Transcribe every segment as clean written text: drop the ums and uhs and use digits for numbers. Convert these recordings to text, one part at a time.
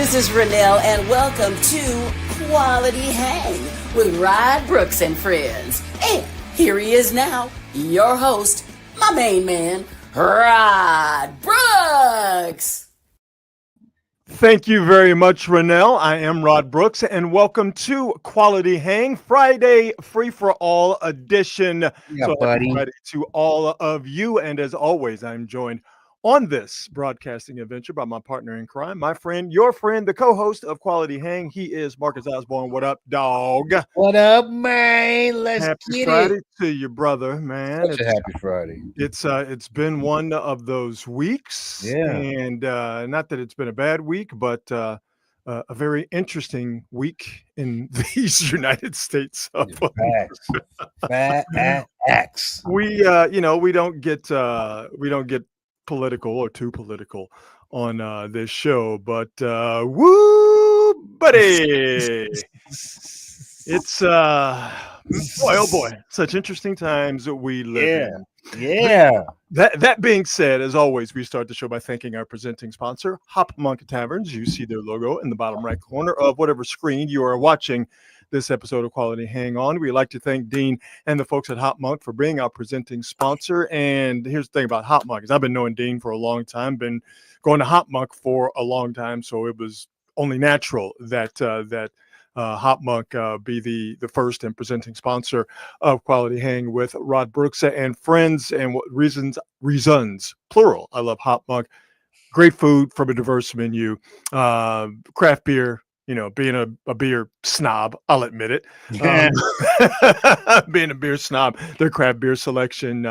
This is Renelle, and welcome to Quality Hang with Rod Brooks and friends. And here he is now, your host, my main man, Rod Brooks. Thank you very much, Renelle. I am Rod Brooks, and welcome to Quality Hang Friday Free for All edition. Yeah, so buddy. Happy Friday to all of you, and as always, I'm joined on this broadcasting adventure by my partner in crime, my friend, your friend, the co-host of Quality Hang. He is Marcus Osborne. What up, dog? What up, man? Let's Happy get Friday it. to you, brother, man. Such a happy Friday. It's been one of those weeks, Yeah. and not that it's been a bad week, but a very interesting week in these United States of Facts. we don't get political or too political on this show, but woo, buddy, it's boy, oh boy, such interesting times that we live in. Yeah. That being said, as always, we start the show by thanking our presenting sponsor, Hop Monk Taverns. You see their logo in the bottom right corner of whatever screen you are watching this episode of Quality Hang On. We'd like to thank Dean and the folks at Hop Monk for being our presenting sponsor. And here's the thing about Hop Monk is I've been knowing Dean for a long time, been going to Hop Monk for a long time, so it was only natural that Hop Monk be the first and presenting sponsor of Quality Hang with Rod Brooks and friends. And what reasons plural. I love Hop Monk. Great food from a diverse menu, craft beer. You know, being a beer snob, I'll admit it. Being a beer snob, their craft beer selection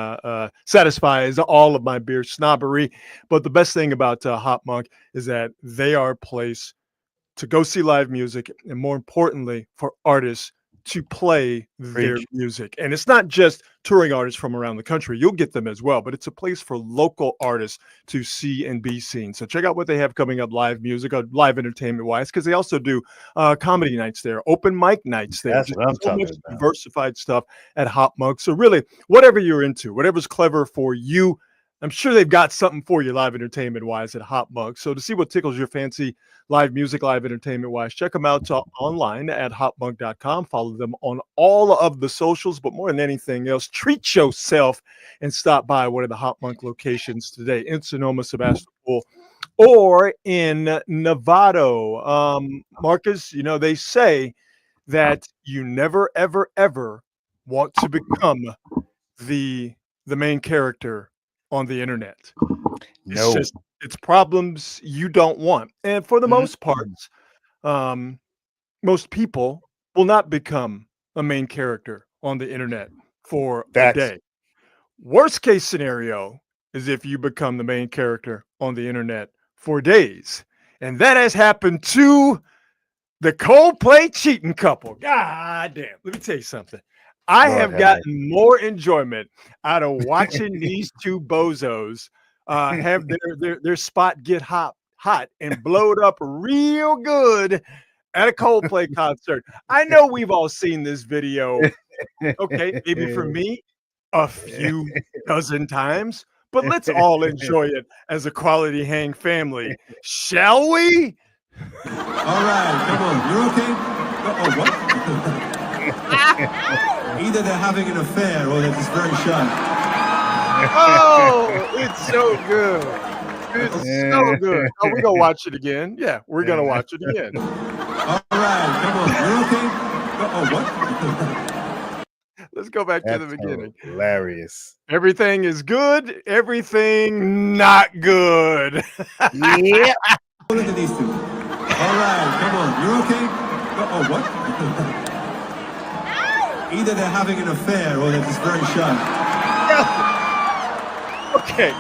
satisfies all of my beer snobbery. But the best thing about Hop Monk is that they are a place to go see live music, and more importantly, for artists to play their music. And it's not just touring artists from around the country. You'll get them as well, but it's a place for local artists to see and be seen. So check out what they have coming up live music, live entertainment wise, because they also do comedy nights there, open mic nights there. That's what I'm talking about. Diversified stuff at Hop Monk. So really, whatever you're into, whatever's clever for you, I'm sure they've got something for you live entertainment wise at Hop Monk. So to see what tickles your fancy live music, live entertainment wise, check them out online at hopmonk.com. Follow them on all of the socials, but more than anything else, treat yourself and stop by one of the Hop Monk locations today in Sonoma, Sebastopol, or in Novato. Marcus, you know, they say that you never, ever, ever want to become the main character on the internet. It's problems you don't want. And for the most part, most people will not become a main character on the internet for a day. Worst case scenario is if you become the main character on the internet for days. And that has happened to the Coldplay cheating couple. God damn. Let me tell you something. I have gotten more enjoyment out of watching these two bozos have their spot get hot and blow it up real good at a Coldplay concert. I know we've all seen this video. Okay, maybe for me, a few dozen times, but let's all enjoy it as a Quality Hang family, shall we? All right, come on, you're okay? Oh, what? Either they're having an affair or they're just very shy. Oh, it's so good. It's so good. Oh, we're going to watch it again. Yeah, we're going to watch it again. All right, come on, you're okay? Oh, what? Let's go back to the beginning. Hilarious. Everything is good. Everything not good. Yeah. Look at these two. All right, come on, you're okay? Oh, what? Either they're having an affair or they're just very shy. Okay,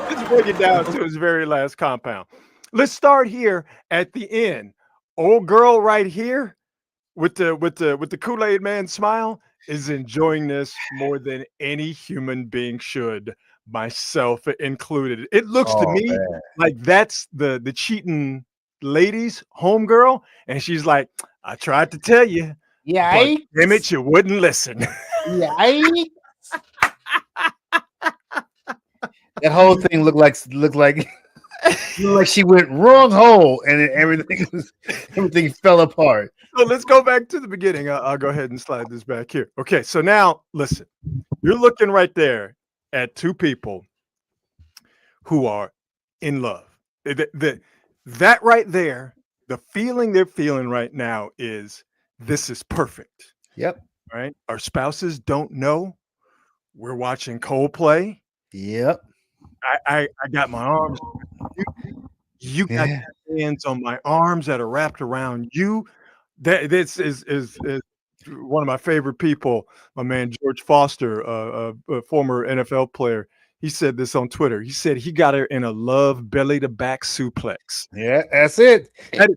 let's break it down to his very last compound. Let's start here at the end. Old girl right here with the Kool-Aid Man smile is enjoying this more than any human being should, myself included. It looks to me like that's the cheating lady's homegirl, and she's like, I tried to tell you. Yeah, damn it, you wouldn't listen. Yeah, that whole thing looked like Looked like she went wrong hole, and then everything fell apart. So let's go back to the beginning. I'll go ahead and slide this back here. Okay, so now listen, you're looking right there at two people who are in love. That right there, the feeling they're feeling right now is this is perfect. Yep. Right? Our spouses don't know. We're watching Coldplay. Yep. I got my arms. You got your hands on my arms that are wrapped around you. This is one of my favorite people. My man George Foster, a former NFL player. He said this on Twitter. He said he got her in a love belly to back suplex. Yeah, that's it. That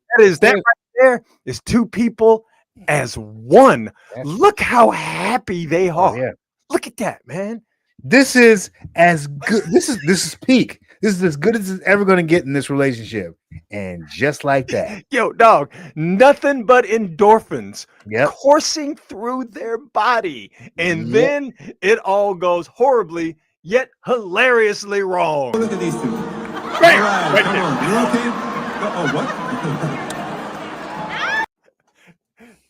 right there is two people as one. Look how happy they are. Yeah. Look at that, man. This is as good. This is peak. This is as good as it's ever going to get in this relationship. And just like that. Yo, dog, nothing but endorphins coursing through their body. And then it all goes horribly, yet hilariously wrong. Look at these two. All right, come on. You okay? Oh, what?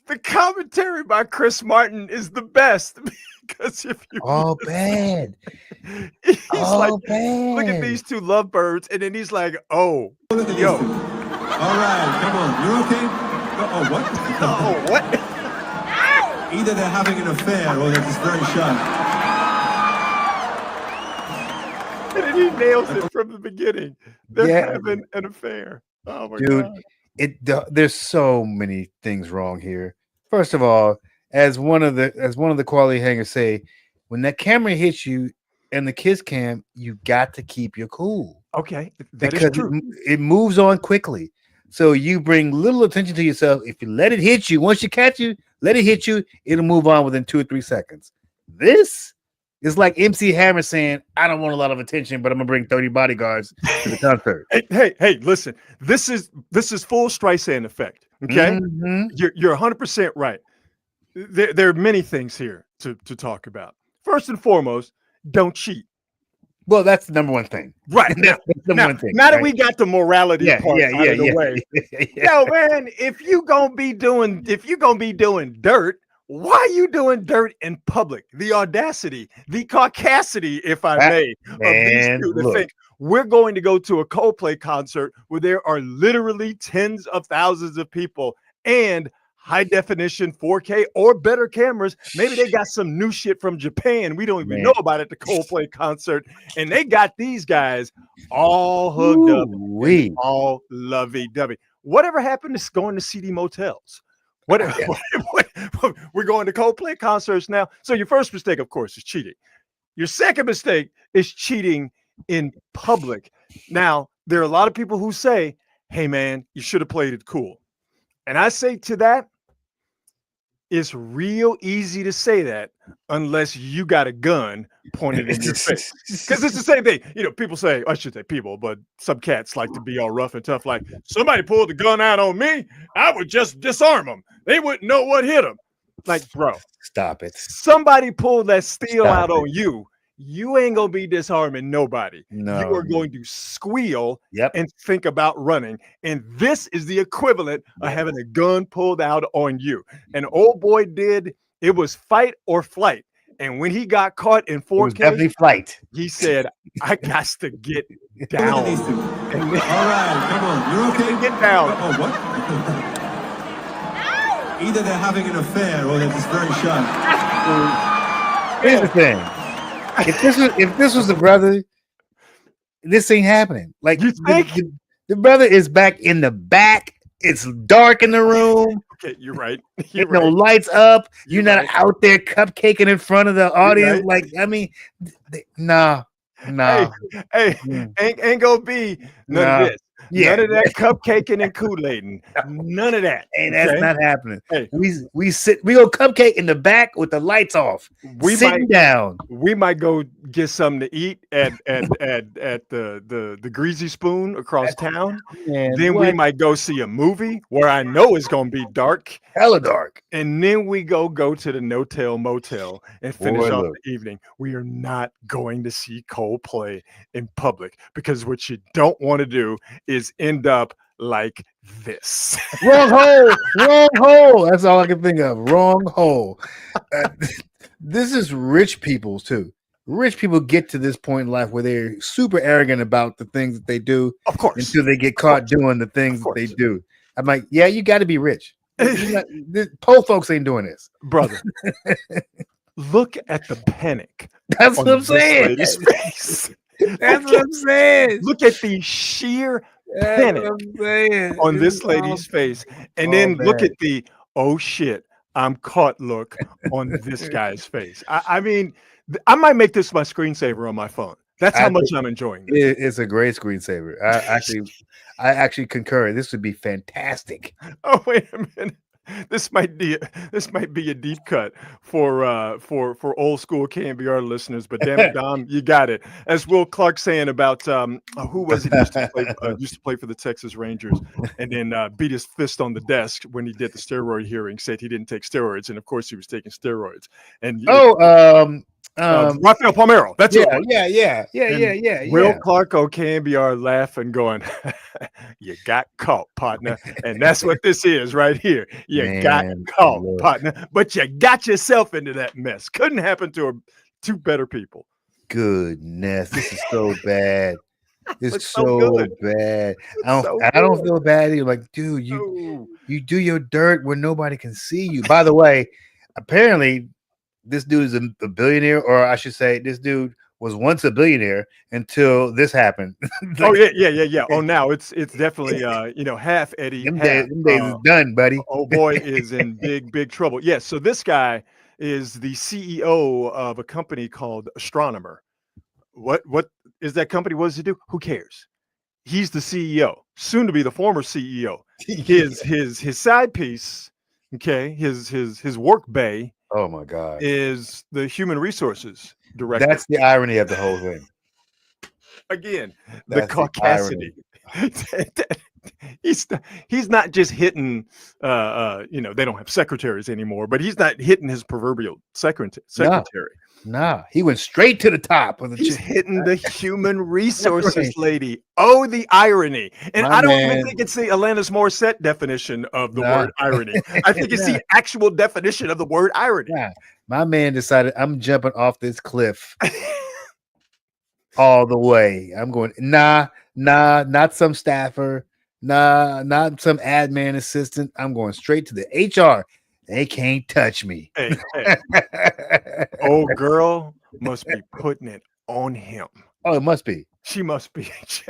The commentary by Chris Martin is the best because if you bad. He's bad. Look at these two lovebirds, and then he's like, oh, look at yo. These two. All right, come on. You okay? Oh, what? Oh, what? Either they're having an affair or they're just very shy. And then he nails it from the beginning. They're having an affair. Oh my God. There's so many things wrong here. First of all, as one of the quality hangers say, when that camera hits you and the kiss cam, you got to keep your cool. Okay, that because is true. It moves on quickly. So you bring little attention to yourself. If you let it hit you, once you catch you, let it hit you, it'll move on within 2 or 3 seconds. This is like MC Hammer saying, I don't want a lot of attention, but I'm gonna bring 30 bodyguards to the concert. Hey, listen, this is full Streisand effect. Okay, you're 100% right. There are many things here to talk about. First and foremost, don't cheat. Well, that's the number one thing. Right. That's the now, one thing. Now that we got the morality part out of the way. Yo, man, if you gonna be doing dirt, why are you doing dirt in public? The audacity, the caucasity, if I may, of these two to think we're going to go to a Coldplay concert where there are literally tens of thousands of people and high definition 4K or better cameras. Maybe they got some new shit from Japan we don't even know about at the Coldplay concert, and they got these guys all hooked up, all lovey-dovey. Whatever happened to going to CD motels? We're going to Coldplay concerts now. So your first mistake, of course, is cheating. Your second mistake is cheating in public. Now, there are a lot of people who say, hey, man, you should have played it cool. And I say to that, it's real easy to say that unless you got a gun pointed in your face. Because it's the same thing. You know, people say, I should say people, but some cats like to be all rough and tough. Like, somebody pulled the gun out on me, I would just disarm them. They wouldn't know what hit them. Like, bro. Stop it. Somebody pulled that steel out on you. You ain't going to be disarming nobody. No. You are going to squeal Yep. and think about running. And this is the equivalent of having a gun pulled out on you. And old boy did, it was fight or flight. And when he got caught in 4K, it was definitely flight. He said, I got to get down. Look at these two. All right, come on. You're okay? Get down. Oh, what? Either they're having an affair or they're just very shy. Here's the thing. If this was the brother, this ain't happening. Like, you think the brother is back in the back. It's dark in the room. Okay, you're right. No lights up. You're not out there cupcaking in front of the audience. Like, I mean, nah. Hey, ain't gonna be none of this. Yeah, None of that cupcaking and Kool-Aiding. None of that. and that's okay? not happening. Hey. We go cupcake in the back with the lights off, We sitting down. We might go get something to eat at the Greasy Spoon across town. Man, Then we might go see a movie where I know it's gonna be dark. hella dark. And then we go to the No-Tell Motel and finish Boy, off look. the evening. We are not going to see Coldplay in public because what you don't want to do is end up like this. Wrong hole. Wrong hole. That's all I can think of. Wrong hole. This is rich people's too. Rich people get to this point in life where they're super arrogant about the things that they do Of course. until they get caught doing the things that they do. I'm like, yeah, you got to be rich. Poor folks ain't doing this, Brother. Look at the panic. That's what I'm saying. That's That's what I'm saying. Look at the sheer panic on this lady's face. And then look at the, oh shit, I'm caught look on this guy's face. I mean, I might make this my screensaver on my phone. That's how much I'm enjoying this. It's a great screensaver. I actually concur. This would be fantastic. Oh, wait a minute. This might be a deep cut for old school KNBR listeners, but damn it, Dom, you got it. As Will Clark saying about who was it used to play for the Texas Rangers, and then beat his fist on the desk when he did the steroid hearing, said he didn't take steroids, and of course he was taking steroids. And Rafael Palmeiro. That's yeah, it. yeah. Will Clark on KNBR laughing, going, "You got caught, partner," and that's what this is right here. You got caught, partner, but you got yourself into that mess. Couldn't happen to two better people. Goodness, this is so bad. It's so bad. It's I don't feel bad. You're like, dude, you do your dirt where nobody can see you. By the way, apparently this dude is a billionaire, or I should say, this dude was once a billionaire until this happened. Oh yeah. Oh, now it's definitely half Eddie. Them half, days is done, buddy. Oh boy, is in big trouble. Yes. So this guy is the CEO of a company called Astronomer. What is that company? What does he do? Who cares? He's the CEO, soon to be the former CEO. His side piece, okay, his work bay. Oh my God, is the human reresources director. That's the irony of the whole thing. Again, the caucasity. He's not just hitting they don't have secretaries anymore, but he's not hitting his proverbial secretary. Nah, he went straight to the top of the He's hitting the human resources lady. Oh, the irony. And I don't even think it's the Alanis Morissette definition of the word irony. I think it's the actual definition of the word irony. Yeah. My man decided, I'm jumping off this cliff all the way. I'm going, nah, not some staffer, not some admin assistant. I'm going straight to the HR. They can't touch me. Hey. Oh, girl must be putting it on him. Oh, it must be. She must be. She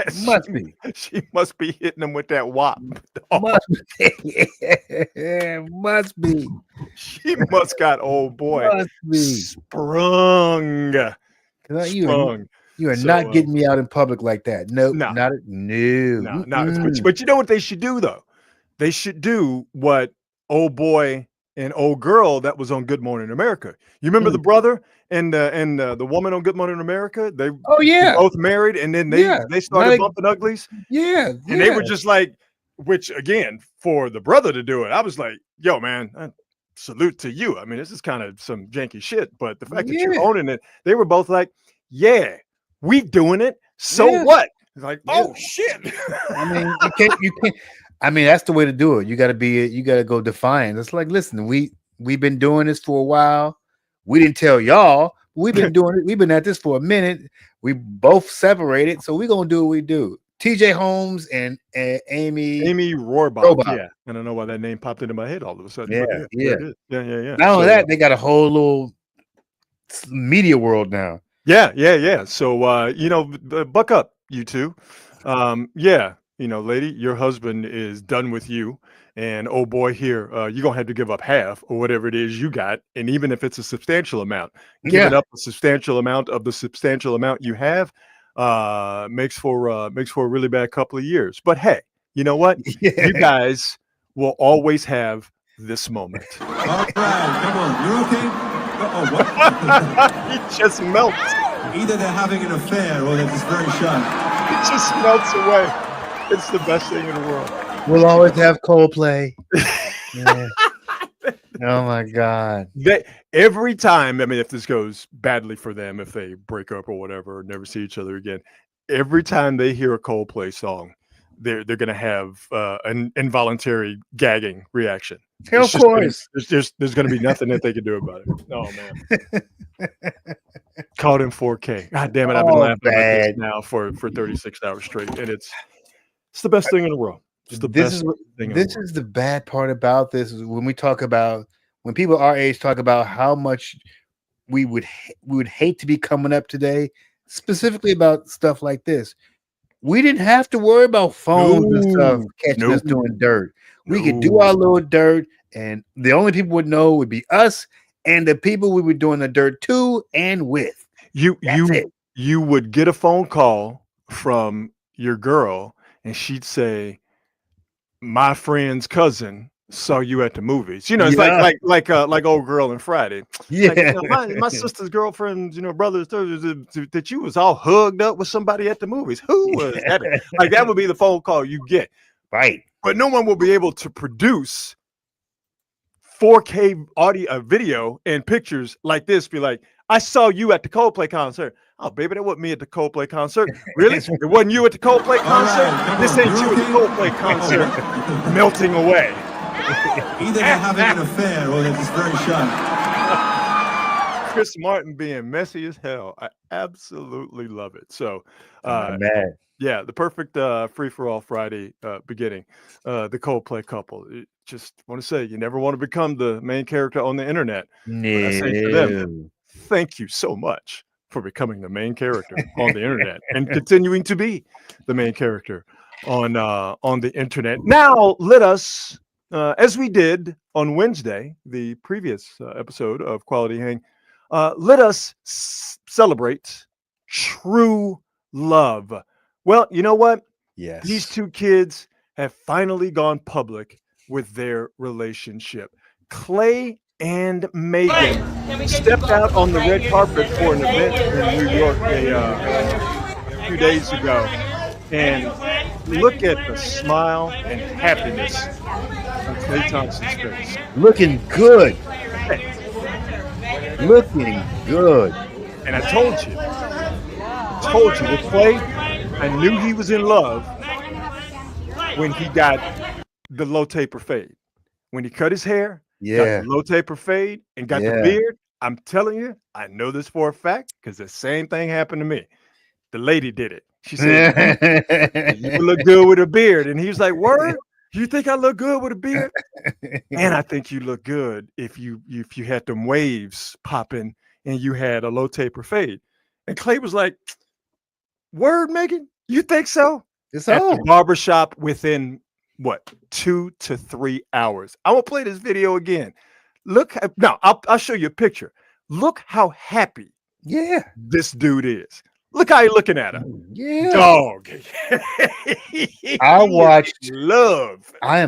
must be hitting him with that wop. Must be. She must got old boy sprung. You are not getting me out in public like that. No. But you know what they should do though? They should do what old boy and old girl that was on Good Morning America. You remember the brother and the woman on Good Morning America? They both married, and then they started bumping uglies. Yeah, and they were just like, which again, for the brother to do it, I was like, yo, man, salute to you. I mean, this is kind of some janky shit, but the fact that you're owning it, they were both like, yeah, we doing it. So what? It's like, oh shit. I mean, you can't. I mean, that's the way to do it. You got to go defiant. It's like, listen, we've been doing this for a while. We didn't tell y'all. We've been doing it. We've been at this for a minute. We both separated, so we're gonna do what we do. TJ Holmes and Amy Rohrbach. Yeah, I don't know why that name popped into my head all of a sudden. Yeah. Not only that, they got a whole little media world now. Yeah. So buck up, you two. Lady, your husband is done with you, and oh boy, here you're gonna have to give up half or whatever it is you got, and even if it's a substantial amount, giving up a substantial amount of the substantial amount you have, makes for a really bad couple of years. But hey, you know what? You Yeah. guys will always have this moment. All right, come on. You're okay? Oh, what? He just melts. Either they're having an affair or they're just very shy. It just melts away. It's the best thing in the world. We'll always have Coldplay. Yeah. Oh my God. Every time, I mean, if this goes badly for them, if they break up or whatever, or never see each other again, every time they hear a Coldplay song, they're gonna have an involuntary gagging reaction. Of course. There's gonna be nothing that they can do about it. Oh man. Caught in 4K. God damn it! I've been laughing about this now for 36 hours straight, and it's the best thing in the world. It's the best thing. This is the bad part about this is when we talk about when people our age talk about how much we would hate to be coming up today, specifically about stuff like this. We didn't have to worry about phones and stuff catching us doing dirt. We could do our little dirt, and the only people would know would be us and the people we were doing the dirt to and with. You would get a phone call from your girl, and she'd say, "My friend's cousin saw you at the movies." You know, it's like old girl and Friday. Yeah, like, my sister's girlfriend's, brothers, that you was all hugged up with somebody at the movies. Who was that? Like that would be the phone call you get, right? But no one will be able to produce 4K audio, video, and pictures like this. Be like, I saw you at the Coldplay concert. Oh, baby, that wasn't me at the Coldplay concert. Really? It wasn't you at the Coldplay concert? Right, this ain't you at the Coldplay concert. Melting away. Either they're having an affair or they're just very shy. Chris Martin being messy as hell. I absolutely love it. So, man. Yeah, the perfect free-for-all Friday beginning. The Coldplay couple. Just want to say, you never want to become the main character on the internet. No. I say to them, thank you so much for becoming the main character on the internet and continuing to be the main character on the internet. Now, let us, as we did on Wednesday, the previous episode of Quality Hang, let us celebrate true love. Well, you know what? Yes. These two kids have finally gone public with their relationship. Clay and Megan stepped out on the red carpet for an event in New York a few days ago. And look at the smile and happiness on Klay Thompson's face. Looking good. Looking good. And I told you with Clay, I knew he was in love when he got the low taper fade. When he cut his hair, got the low taper fade, and got the beard. I'm telling you, I know this for a fact because the same thing happened to me. The lady did it. She said, "You look good with a beard," and he was like, "Word? You think I look good with a beard?" And I think you look good if you had them waves popping and you had a low taper fade. And Clay was like, "Word, Megan? You think so?" It's at all the barbershop within what 2 to 3 hours. I will play this video again. Look, I'll show you a picture. Look how happy this dude is. Look how he's looking at her. Yeah, dog. I watched love. By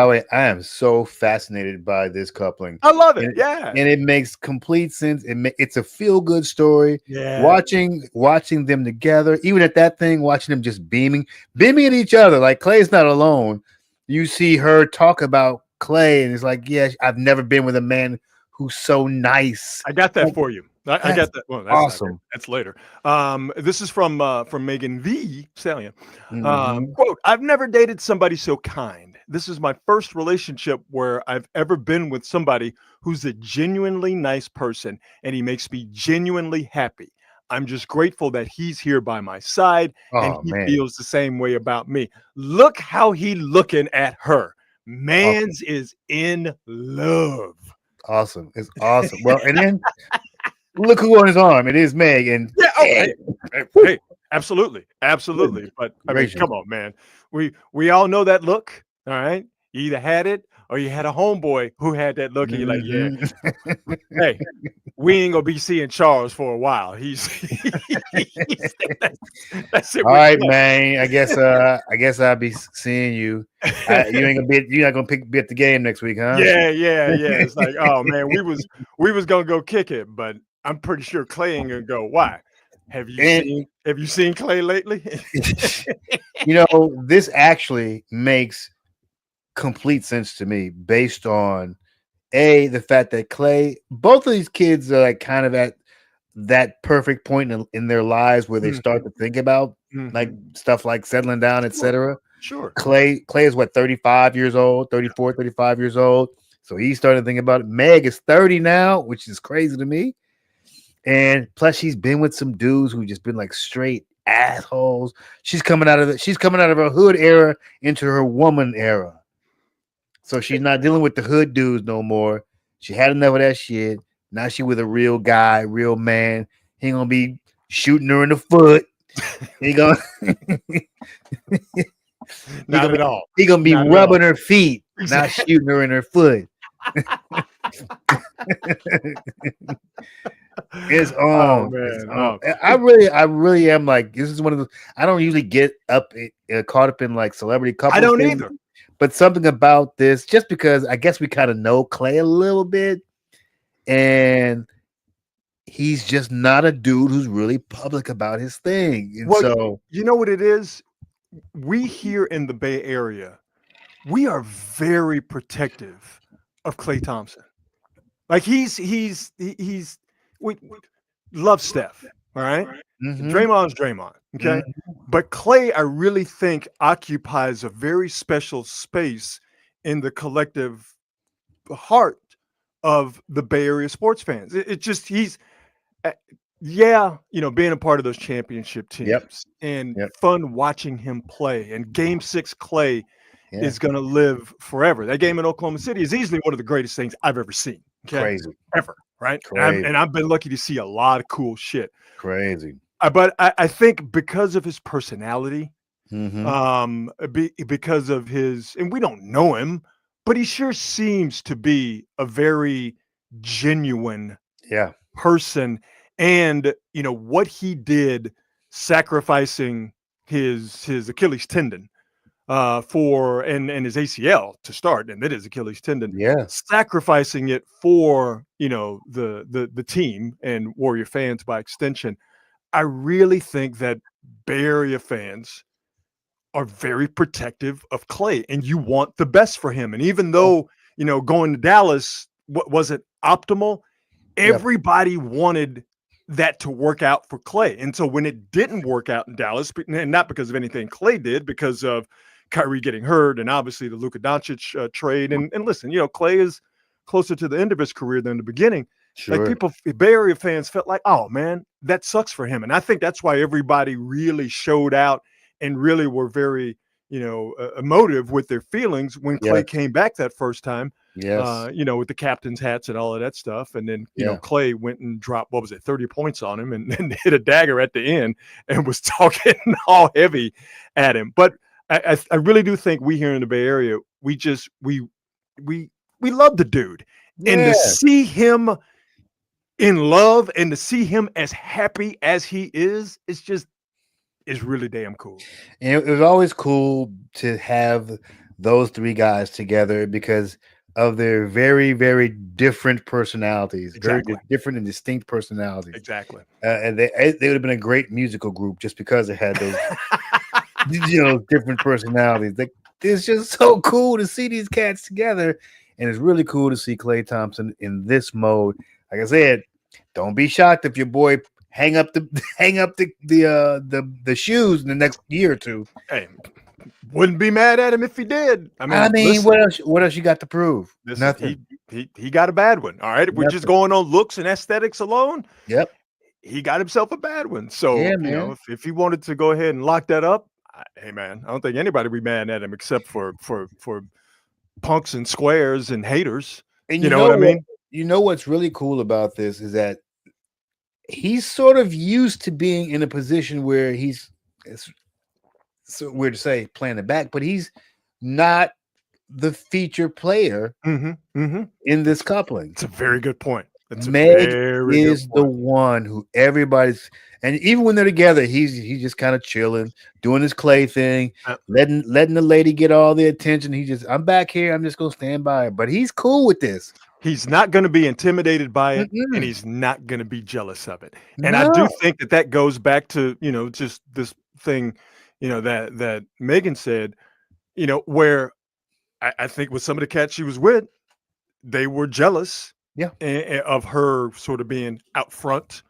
the way, I am so fascinated by this coupling. I love it. And it makes complete sense. It's a feel-good story. Yeah, watching them together, even at that thing, watching them just beaming at each other. Like Clay's not alone. You see her talk about Clay, and it's like, yeah, I've never been with a man who's so nice. I got that for you. I got that. Well, that's awesome. That's later. This is from Megan Thee Stallion. Quote, "I've never dated somebody so kind. This is my first relationship where I've ever been with somebody who's a genuinely nice person, and he makes me genuinely happy. I'm just grateful that he's here by my side, and he feels the same way about me." Look how he looking at her. Mans is in love. Awesome. It's awesome. Well, and then look who on his arm. It is Meg. And hey, absolutely. But I mean, come on, man. We all know that look. All right. You either had it or you had a homeboy who had that look, and you're like, yeah, Mhm. hey, we ain't gonna be seeing Charles for a while. He's, that's it All with right, Clay. man. I guess I'll be seeing you. You're not gonna be at the game next week, huh? Yeah. It's like, oh man, we was gonna go kick it, but I'm pretty sure Clay ain't gonna go. Why? Have you And seen Clay lately? this actually makes complete sense to me based on the fact that Clay, both of these kids are like kind of at that perfect point in their lives where they start to think about like stuff like settling down, etc. Sure. Clay is what, 35 years old, 34, 35 years old. So he started thinking about it. Meg is 30 now, which is crazy to me. And plus she's been with some dudes who just been like straight assholes. She's coming out of her hood era into her woman era. So she's not dealing with the hood dudes no more. She had enough of that shit. Now she with a real guy, real man. He ain't gonna be shooting her in the foot. He gonna Not at all. He gonna be Not at rubbing all. her feet, not shooting her in her foot. It's on. Oh It's man. on. Oh. I really am like, this is one of the, I don't usually get caught up in like celebrity couples. I don't things, either. but something about this, just because I guess we kind of know Clay a little bit, and he's just not a dude who's really public about his thing. And Well, so you know what it is? We here in the Bay Area, we are very protective of Klay Thompson. Like we love Steph, all right? mhm, Draymond's Draymond, okay? But Klay, I really think, occupies a very special space in the collective heart of the Bay Area sports fans. It just he's being a part of those championship teams and Yep. fun watching him play. And Game 6 Klay yeah, is going to live forever. That game in Oklahoma City is easily one of the greatest things I've ever seen. Okay? crazy, Ever, right? Crazy. And I've been lucky to see a lot of cool shit. crazy. But I think because of his personality, Mhm. because of his, and we don't know him, but he sure seems to be a very genuine Yeah, person. And what he did, sacrificing his Achilles tendon and his ACL to start, and it is Achilles tendon, yeah, sacrificing it for the team and Warrior fans by extension. I really think that Bay Area fans are very protective of Klay, and you want the best for him. And even though going to Dallas wasn't optimal, everybody wanted that to work out for Klay. And so when it didn't work out in Dallas, and not because of anything Klay did, because of Kyrie getting hurt and obviously the Luka Doncic trade. And listen, Klay is closer to the end of his career than the beginning. sure. Like Bay Area fans felt like, oh man, that sucks for him. And I think that's why everybody really showed out and really were very, emotive with their feelings when Klay came back that first time. Yes. With the captain's hats and all of that stuff. And then, Klay went and dropped, 30 points on him and hit a dagger at the end and was talking all heavy at him. But I really do think we here in the Bay Area, we love the dude. And to see him in love and to see him as happy as he is really damn cool. And it was always cool to have those three guys together because of their very, very different personalities, Exactly. very different and distinct personalities. Exactly. And they would have been a great musical group just because it had those, different personalities. It's just so cool to see these cats together, and it's really cool to see Klay Thompson in this mode. Like I said, don't be shocked if your boy hang up the shoes in the next year or two. Hey, wouldn't be mad at him if he did. I mean, listen, what else you got to prove? Listen, Nothing. He got a bad one. All right. If we're just going on looks and aesthetics alone. Yep. He got himself a bad one. So, man. If he wanted to go ahead and lock that up, hey man, I don't think anybody would be mad at him except for punks and squares and haters. And you know what I mean? You know what's really cool about this is that he's sort of used to being in a position where it's so weird to say playing the back, but he's not the feature player in this coupling. It's a very good point. It's Meg very is good the point. one who everybody's, and even when they're together, he's just kind of chilling, doing his Clay thing, letting the lady get all the attention. I'm back here. I'm just gonna stand by her. But he's cool with this. He's not going to be intimidated by it, Mm-mm. and he's not going to be jealous of it. And No. I do think that goes back to, just this thing, that Megan said, where I think with some of the cats she was with, they were jealous of her sort of being out front.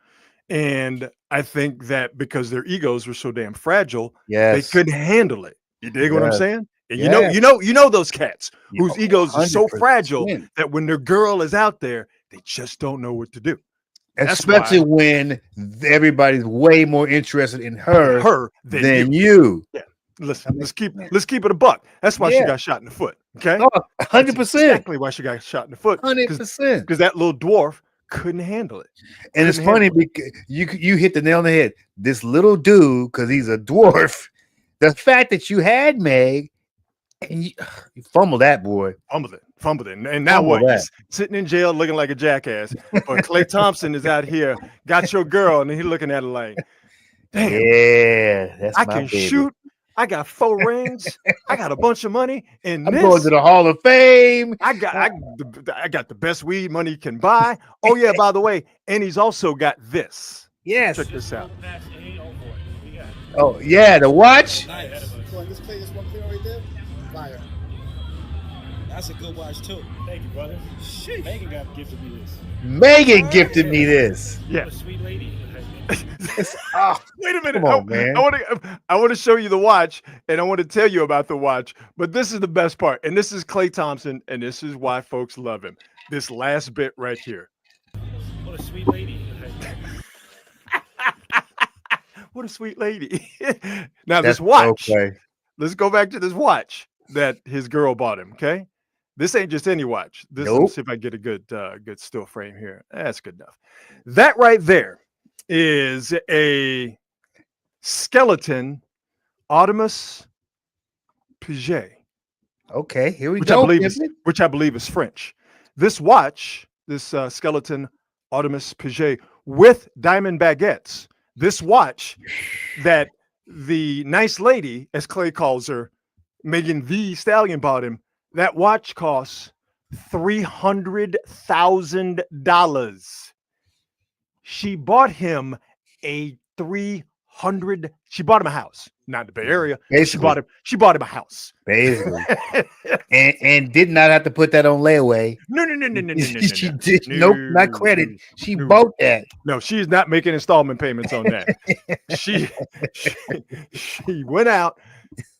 And I think that because their egos were so damn fragile, they couldn't handle it. You dig what I'm saying? And you know those cats whose egos are so 100%. fragile that when their girl is out there, they just don't know what to do. Especially when everybody's way more interested in her than you. Yeah. Listen, let's keep it a buck. That's why she got shot in the foot. Okay. 100%. Exactly why she got shot in the foot. 100%. Because that little dwarf couldn't handle it. And it's funny because you hit the nail on the head. This little dude, because he's a dwarf, the fact that you had Meg and you fumbled that, boy. Fumbled it. And now what? He's sitting in jail looking like a jackass. But Klay Thompson is out here, got your girl, and he's looking at her like, damn. Yeah, that's I can shoot. I got 4 rings. I got a bunch of money. And I'm going to the Hall of Fame. I got the best weed money can buy. Oh, yeah, by the way. And he's also got this. Yes. Check this out. Oh, yeah, the watch. Nice. This play is one clear right there. Fire. That's a good watch, too. Thank you, brother. Sheesh. Megan gifted me this. Megan gifted me this. Yeah. What a sweet lady. Wait a minute. Come on, man. I want to show you the watch, and I want to tell you about the watch. But this is the best part, and this is Klay Thompson, and this is why folks love him. This last bit right here. What a sweet lady. What a sweet lady. Now this watch. Okay. Let's go back to this watch that his girl bought him. Okay. This ain't just any watch. This Let's see if I get a good still frame here. That's good enough. That right there is a skeleton Artemis Piguet. Okay, here we go. Which I believe is French. This watch, this skeleton Artemis Piguet with diamond baguettes. This watch that the nice lady, as Klay calls her, Megan Thee Stallion bought him. That watch costs $300,000. She bought him she bought him a house, not in the Bay Area. Basically. She bought him a house. Basically. and did not have to put that on layaway. No. She did. Nope, not credit. She bought that. No, she's not making installment payments on that. she went out,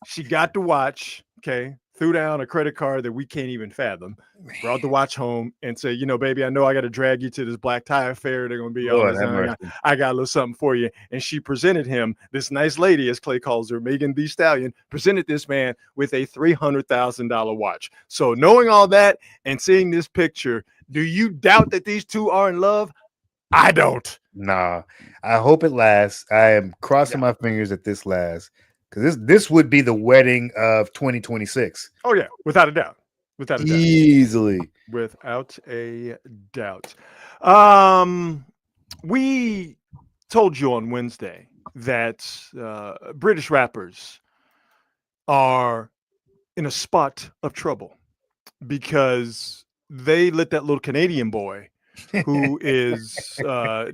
she got the watch, okay, threw down a credit card that we can't even fathom, brought the watch home and said, baby, I know I got to drag you to this black tie affair. They're going to be I got a little something for you. And she presented him, this nice lady, as Klay calls her, Megan Thee Stallion, presented this man with a $300,000 watch. So knowing all that and seeing this picture, do you doubt that these two are in love? I don't. Nah, I hope it lasts. I am crossing my fingers that this lasts. Because this would be the wedding of 2026. Oh, yeah, without a doubt. Easily. Without a doubt. We told you on Wednesday that British rappers are in a spot of trouble because they let that little Canadian boy who is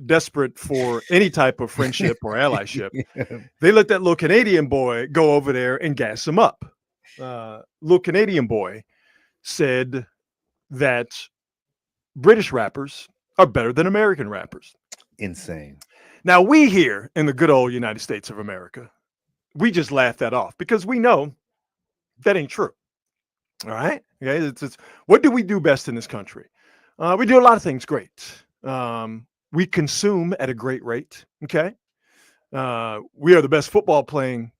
desperate for any type of friendship or allyship. They let that little Canadian boy go over there and gas him up. Little Canadian boy said that British rappers are better than American rappers. Insane. Now, we here in the good old United States of America, we just laugh that off because we know that ain't true. All right? Okay. It's what do we do best in this country? We do a lot of things great. We consume at a great rate. Okay. We are the best football playing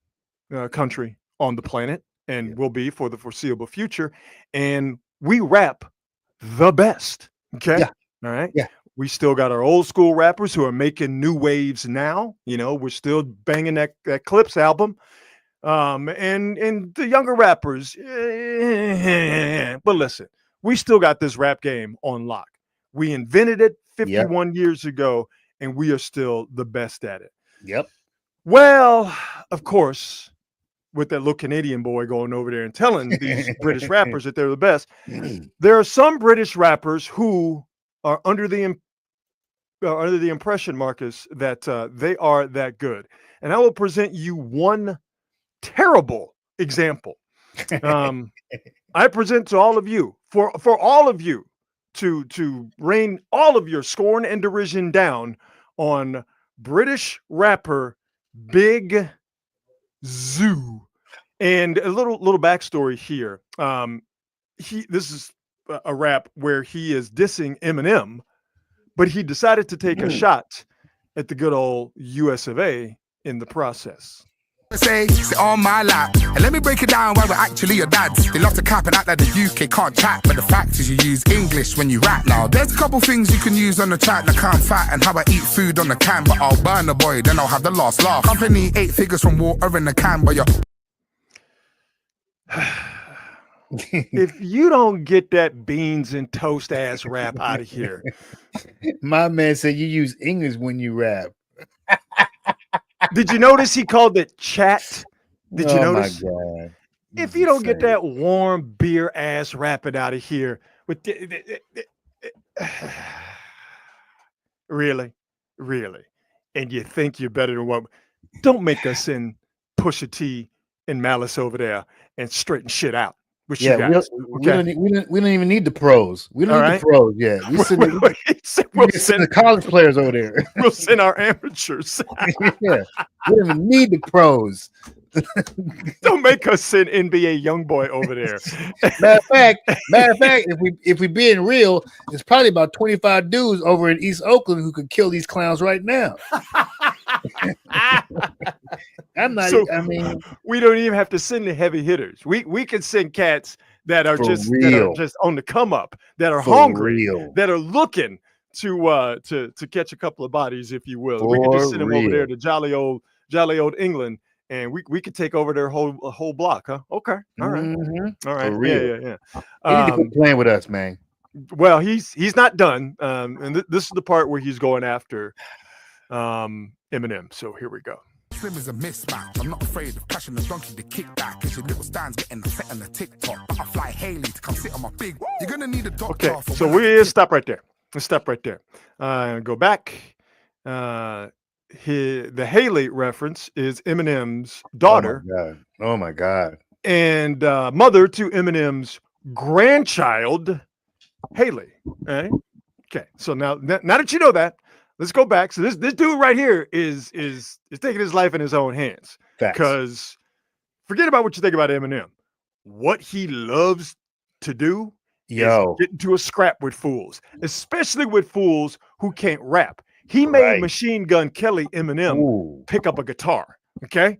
country on the planet and will be for the foreseeable future. And we rap the best. Okay. Yeah. All right. Yeah. We still got our old school rappers who are making new waves now. We're still banging that Clips album. and the younger rappers. But listen, we still got this rap game on lock. We invented it 51 years ago, and we are still the best at it. Yep. Well, of course, with that little Canadian boy going over there and telling these British rappers that they're the best, there are some British rappers who are under the impression, Marcus, that they are that good. And I will present you one terrible example. I present to all of you, for all of you to rain all of your scorn and derision down on British rapper Big Zoo. And a little backstory here. This is a rap where he is dissing Eminem, but he decided to take a shot at the good old US of A in the process. Say, sit on my lap, and let me break it down why we're actually your dads. They love to cap and act like the UK can't chat, but the fact is you use English when you rap. Now, there's a couple things you can use on the chat, like I'm fat and how I eat food on the can, but I'll burn the boy, then I'll have the last laugh. Company 8 figures from water in the can, but you're... If you don't get that beans and toast ass rap out of here. My man said you use English when you rap. Did you notice he called it chat? Did you notice? My God. If you don't get that warm beer ass rapping out of here with really, and you think you're better than what? Don't make us send Pusha T and Malice over there and straighten shit out. We don't even need the pros. We don't need the pros yet. We send the college players over there. We'll send our amateurs. Yeah, we don't even need the pros. Don't make us send NBA YoungBoy over there. Matter of fact, if we being real, there's probably about 25 dudes over in East Oakland who could kill these clowns right now. We don't even have to send the heavy hitters. We can send cats that are just on the come up, that are hungry, that are looking to catch a couple of bodies, if you will. We can just send them over there to jolly old England, and we could take over their whole block, huh? Okay, all right, all right, yeah. You need to quit playing with us, man. Well, he's not done, and this is the part where he's going after Eminem. So here we go. Slim is a mismatch. I'm not afraid of crashing the donkey to kick back. Cause your little stands getting set on the TikTok. But I fly Haley to come sit on my big. You're gonna need a doctor. Okay, so we stop right there. Let's stop right there. Go back. The Haley reference is Eminem's daughter. Oh my God. And mother to Eminem's grandchild, Haley. Right? Okay, so now that you know that, let's go back. So this dude right here is taking his life in his own hands. Because forget about what you think about Eminem. What he loves to do is get into a scrap with fools, especially with fools who can't rap. He made Machine Gun Kelly Eminem pick up a guitar. Okay,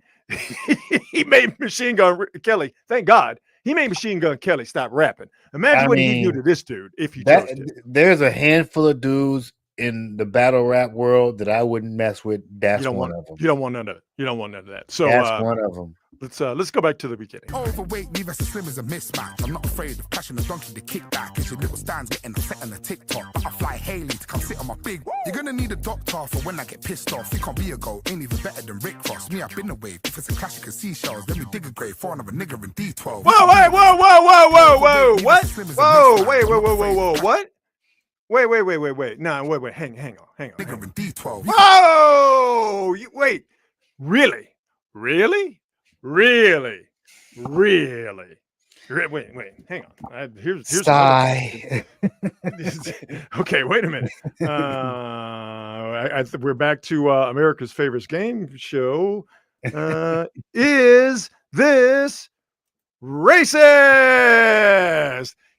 he made Machine Gun Kelly. Thank God he made Machine Gun Kelly stop rapping. Imagine what he do to this dude if he chose to. There's a handful of dudes in the battle rap world that I wouldn't mess with. That's one of them. You don't want none of it. You don't want none of that. So that's one of them. Let's go back to the beginning. Overweight, me versus slim is a mismatch. I'm not afraid of crashing the donkey to kick back. Cause your little stands getting set on the TikTok. But I fly Haley to come sit on my big. You're gonna need a doctor for when I get pissed off. You can't be a goal, ain't even better than Rick Ross. Me, I've been away. If it's a classic of seashells, let me dig a grave for another nigger in D12. Whoa, what? Whoa, wait, what? Wait. No, wait. Hang on. Nigger in D12. Whoa! Wait. Really? Wait. Hang on. Here's sigh. Okay, wait a minute. We're back to America's favorite game show. Is this racist?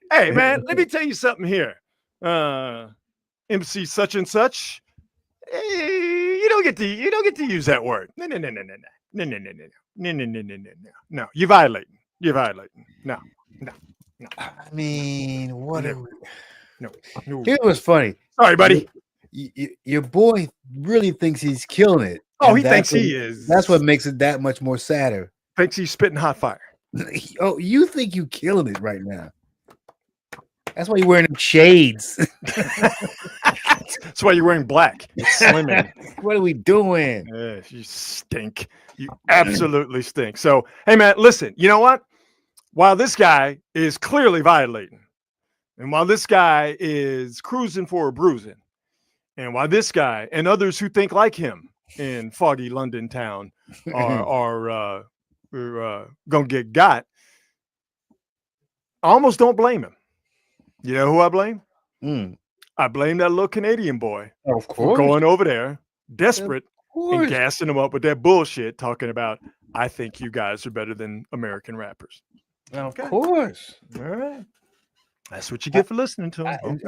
Hey, man, let me tell you something here. MC such and such. You don't get to use that word. No, you're violating. No. I mean, what? No. Here's what's funny. Sorry, buddy. Your boy really thinks he's killing it. Oh, he thinks he is. That's what makes it that much more sadder. thinks he's spitting hot fire. Oh, you think you killing it right now? That's why you're wearing them shades. That's why you're wearing black. You're slimming. What are we doing? You stink. You absolutely stink. So, hey, man, listen, you know what? While this guy is clearly violating, and while this guy is cruising for a bruising, and while this guy and others who think like him in foggy London town are gonna get got, I almost don't blame him. You know who I blame? I blame that little Canadian boy Of for course. going over there, desperate, and course. gassing him up with that bullshit, talking about, I think you guys are better than American rappers. Of Okay. course. All right. That's what you get for listening to him.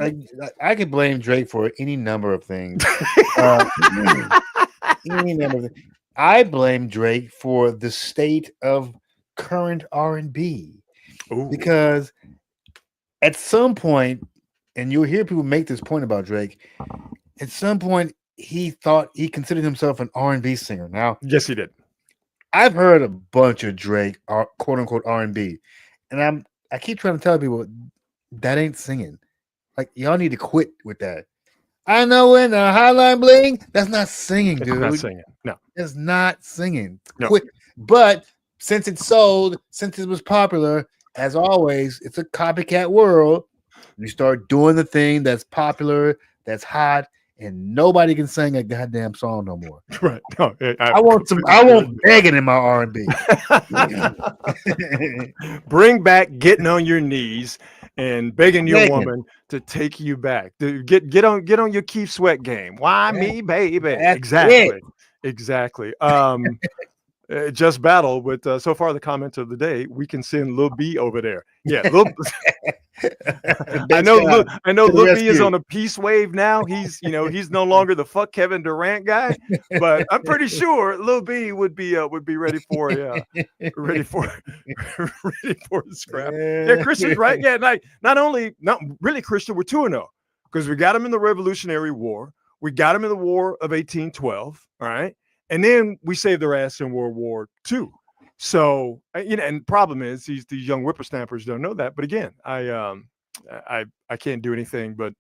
I could blame Drake for any number of things. Any number of things. I blame Drake for the state of current R&B because at some point, and you'll hear people make this point about Drake, at some point he thought he considered himself an R&B singer. Now, yes, he did. I've heard a bunch of Drake, quote unquote R&B, and I keep trying to tell people that ain't singing. Like, y'all need to quit with that. I know when the highline bling, that's not singing, dude. It's not singing. No, it's not singing. No. Quit. But since it sold, since it was popular, as always, it's a copycat world. You start doing the thing that's popular, that's hot, and nobody can sing a goddamn song no more. Right. No, I want begging in my R&B. Bring back getting on your knees and begging your woman to take you back. Get on your Keith Sweat game. Why me, baby? That's Exactly. it. Exactly. Just battle with so far the comment of the day. We can send Lil B over there. Yeah, I know Lil B is on a peace wave now. He's no longer the fuck Kevin Durant guy, but I'm pretty sure Lil B would be ready for ready for the scrap. Yeah, Christian's right. Yeah, not really Christian. We're 2-0 because we got him in the Revolutionary War. We got him in the War of 1812. All right. And then we saved their ass in World War II. So, and the problem is these young whippersnappers don't know that. But again, I can't do anything but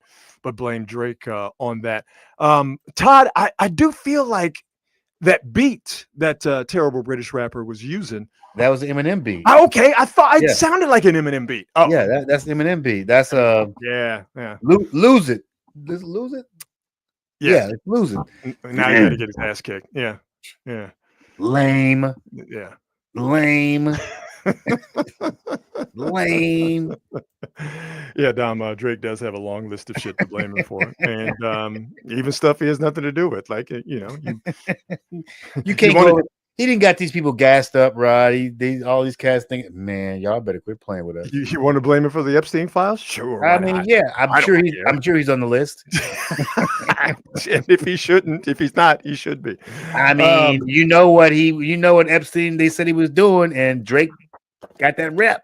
blame Drake on that. Todd, I do feel like that beat that terrible British rapper was using. That was the Eminem beat. Okay, I thought it sounded like an Eminem beat. Oh, yeah, that's the Eminem beat. That's yeah. Lose it. Does it lose it? Yeah, it's losing. Now you gotta get his ass kicked. Yeah. Lame. Yeah. Lame. Lame. Yeah, Dom. Drake does have a long list of shit to blame him for, and even stuff he has nothing to do with. Like you can't go. He didn't got these people gassed up, Rod. All these cats thinking, man, y'all better quit playing with us. You want to blame him for the Epstein files? Sure. I mean, yeah, I'm sure he's on the list. And if he's not, he should be. I mean, you know what Epstein they said he was doing, and Drake got that rep.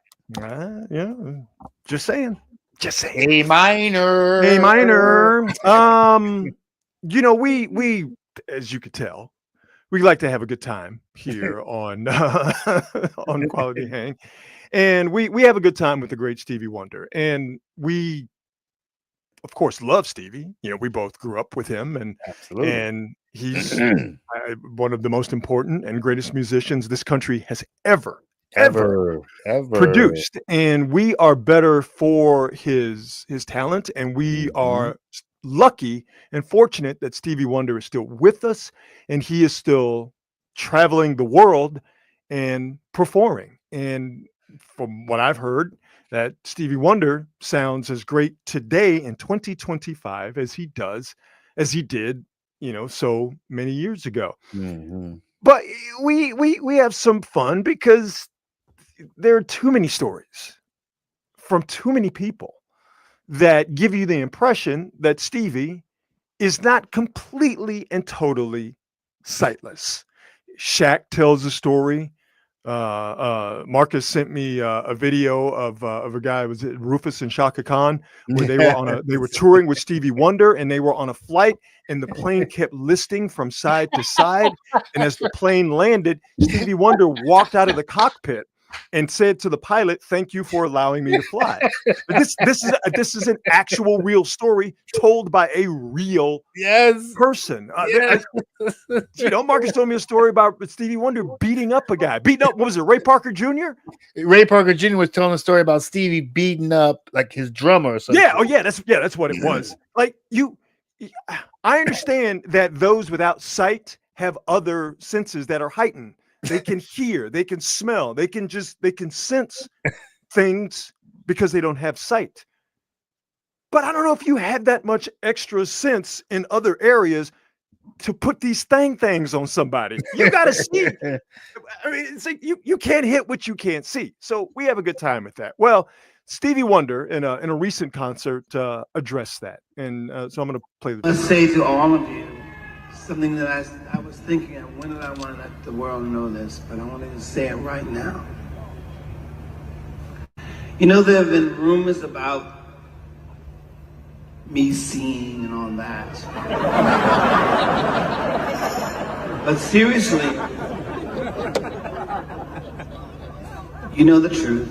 Yeah, just saying. A minor. We as you could tell, we like to have a good time here on Quality Hang, and we have a good time with the great Stevie Wonder, and we, of course, love Stevie. We both grew up with him, and he's one of the most important and greatest musicians this country has ever produced, and we are better for his talent, and we are lucky and fortunate that Stevie Wonder is still with us, and he is still traveling the world and performing. And from what I've heard, that Stevie Wonder sounds as great today in 2025 as he did, so many years ago. But we have some fun because there are too many stories from too many people that give you the impression that Stevie is not completely and totally sightless. Shaq tells a story Marcus sent me a video of a guy, was it Rufus and Shaka Khan, where they were touring with Stevie Wonder, and they were on a flight, and the plane kept listing from side to side. And as the plane landed, Stevie Wonder walked out of the cockpit and said to the pilot, "Thank you for allowing me to fly." But this is an actual real story told by a real person. Marcus told me a story about Stevie Wonder beating up a guy. What was it, Ray Parker Jr.? Ray Parker Jr. was telling a story about Stevie beating up like his drummer or something. That's what it was. Like I understand that those without sight have other senses that are heightened. They can hear, they can smell, they can sense things because they don't have sight. But I don't know if you had that much extra sense in other areas to put these things on somebody. You got to see. I mean, it's like you can't hit what you can't see. So we have a good time with that. Well, Stevie Wonder in a recent concert addressed that, and so I'm going to play the. Let's say to all of you something that I was thinking of. When did I want to let the world know this? But I wanted to say it right now. There have been rumors about me seeing and all that. But seriously, you know the truth.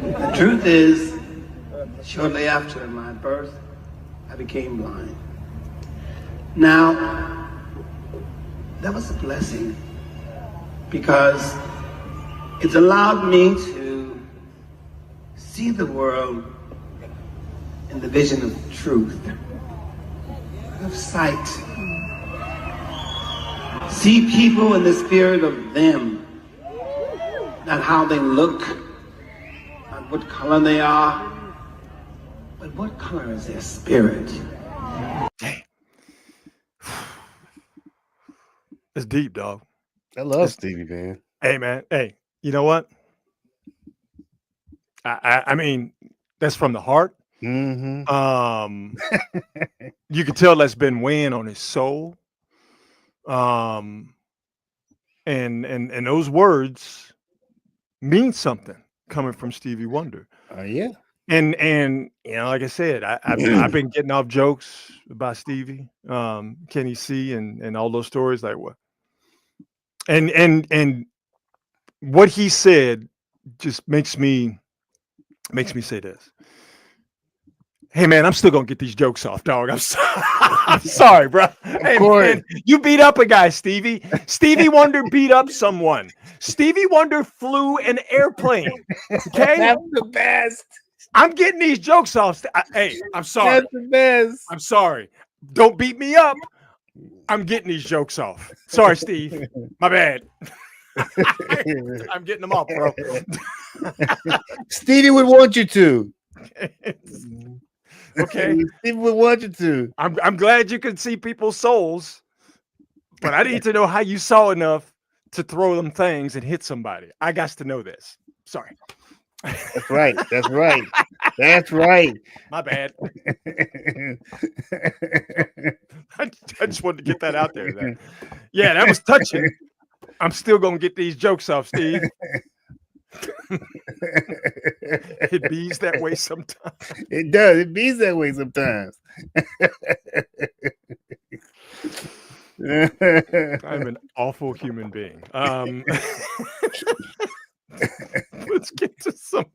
The truth is, shortly after my birth, I became blind. Now, that was a blessing because it's allowed me to see the world in the vision of truth, of sight. See people in the spirit of them, not how they look, not what color they are, but what color is their spirit. It's deep, dog. I love Stevie, man. Hey, man. Hey, you know what? I mean, that's from the heart. Mm-hmm. You can tell that's been weighing on his soul. And those words mean something coming from Stevie Wonder. Yeah. And like I said, I've been getting off jokes about Stevie, Kenny C, and all those stories. Like what? And what he said just makes me say this. Hey man, I'm still gonna get these jokes off, dog. I'm sorry, bro. Hey man, you beat up a guy, Stevie. Stevie Wonder beat up someone. Stevie Wonder flew an airplane. Okay, that's the best. I'm getting these jokes off. Hey, I'm sorry. That's the best. I'm sorry. Don't beat me up. I'm getting these jokes off. Sorry, Steve. My bad. I'm getting them off, bro. Stevie would want you to. Okay. Stevie would want you to. I'm glad you can see people's souls, but I need to know how you saw enough to throw them things and hit somebody. I got to know this. Sorry. That's right. That's right. That's right. My bad. I just wanted to get that out there. Yeah, that was touching. I'm still gonna get these jokes off, Steve. It bees that way sometimes. It does. It bees that way sometimes. I'm an awful human being. Let's get to some.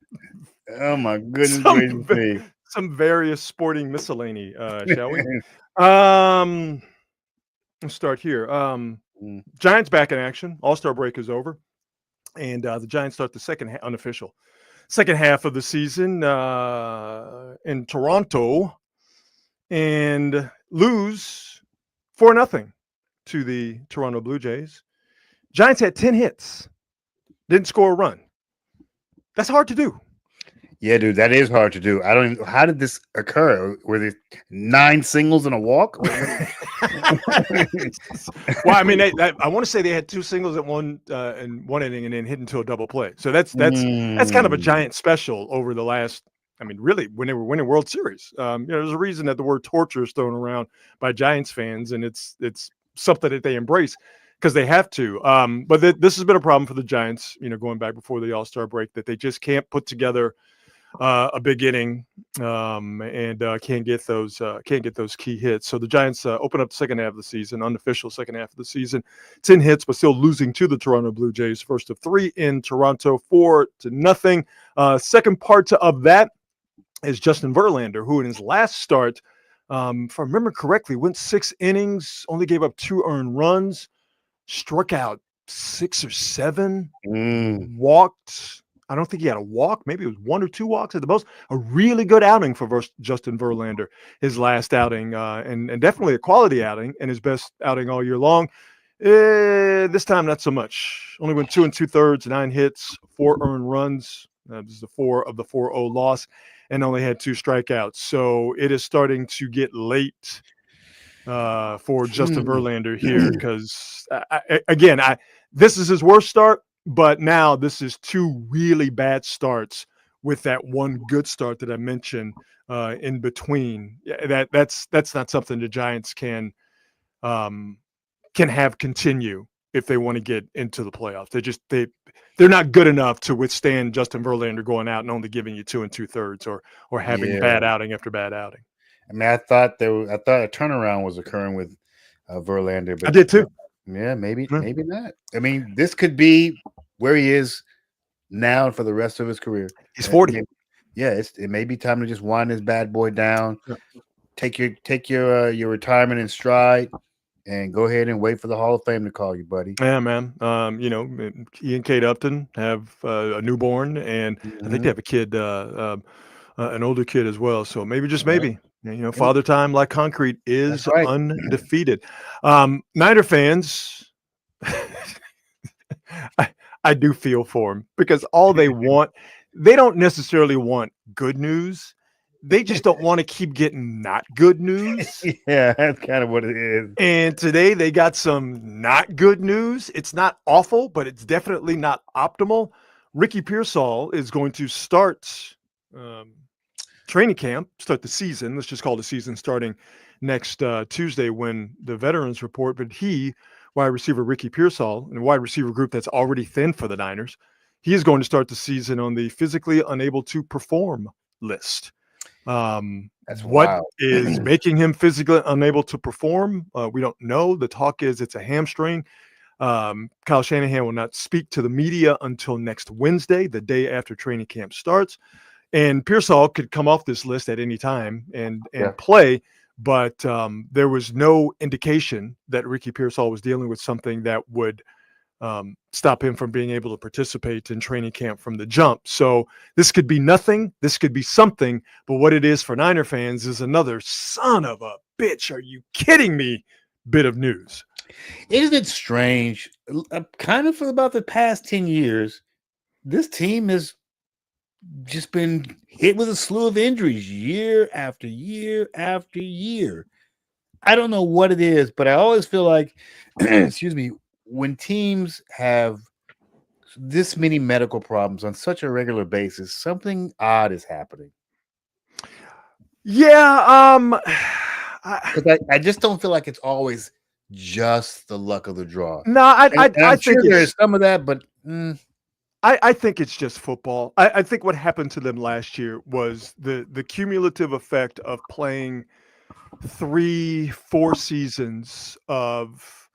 Oh my goodness! Some various sporting miscellany, shall we? Let's start here. Giants back in action. All-Star break is over, and the Giants start the unofficial second half of the season in Toronto, and lose 4-0 to the Toronto Blue Jays. Giants had 10 hits, didn't score a run. That's hard to do. Yeah, dude, that is hard to do. I don't even. How did this occur? Were there 9 singles and a walk? Well, I mean, I want to say they had 2 singles in one inning and then hit into a double play. So that's kind of a Giant special over the last. I mean, really, when they were winning World Series, there's a reason that the word torture is thrown around by Giants fans, and it's something that they embrace because they have to. But this has been a problem for the Giants, going back before the All-Star break, that they just can't put together a big inning and can't get those key hits. So the Giants open up the second half of the season, unofficial second half of the season, 10 hits, but still losing to the Toronto Blue Jays, first of 3 in Toronto, 4-0. Second part of that is Justin Verlander, who in his last start, if I remember correctly, went 6 innings, only gave up 2 earned runs, struck out 6 or 7, walked. I don't think he had a walk. Maybe it was 1 or 2 walks at the most. A really good outing for Justin Verlander, his last outing, and definitely a quality outing and his best outing all year long. This time, not so much. Only went 2 2/3, 9 hits, 4 earned runs. This is the 4 of the 4-0 loss, and only had 2 strikeouts. So it is starting to get late for Justin Verlander here because, again, this is his worst start. But now this is 2 really bad starts with that one good start that I mentioned in between. That's not something the Giants can have continue if they want to get into the playoffs. They're not good enough to withstand Justin Verlander going out and only giving you 2 2/3 or having bad outing after bad outing. I mean, I thought a turnaround was occurring with Verlander, but I did too. Yeah, maybe not. I mean, this could be where he is now for the rest of his career. He's 40. It may be time to just wind this bad boy down. Yeah. Take your retirement in stride, and go ahead and wait for the Hall of Fame to call you, buddy. Yeah, man. He and Kate Upton have a newborn, and I think they have a kid, an older kid as well. So maybe, just maybe. Father time like concrete is undefeated. Niner fans, I do feel for them because all they don't necessarily want good news. They just don't want to keep getting not good news. Yeah, that's kind of what it is. And today they got some not good news. It's not awful, but it's definitely not optimal. Ricky Pearsall is going to start training camp, start the season. Let's just call the season starting next Tuesday when the veterans report. But wide receiver Ricky Pearsall, and a wide receiver group that's already thin for the Niners, he is going to start the season on the physically unable to perform list. That's what wild. Is making him physically unable to perform? We don't know. The talk is it's a hamstring. Kyle Shanahan will not speak to the media until next Wednesday, the day after training camp starts. And Pearsall could come off this list at any time and play, but there was no indication that Ricky Pearsall was dealing with something that would stop him from being able to participate in training camp from the jump. So this could be nothing. This could be something. But what it is for Niner fans is another son of a bitch. Are you kidding me? Bit of news. Isn't it strange? Kind of for about the past 10 years, this team has just been hit with a slew of injuries year after year after year. I don't know what it is, but I always feel like, excuse me, when teams have this many medical problems on such a regular basis, something odd is happening. Yeah. I just don't feel like it's always just the luck of the draw. No, I think sure there's some of that, but I think it's just football. I think what happened to them last year was the cumulative effect of playing 3-4 seasons of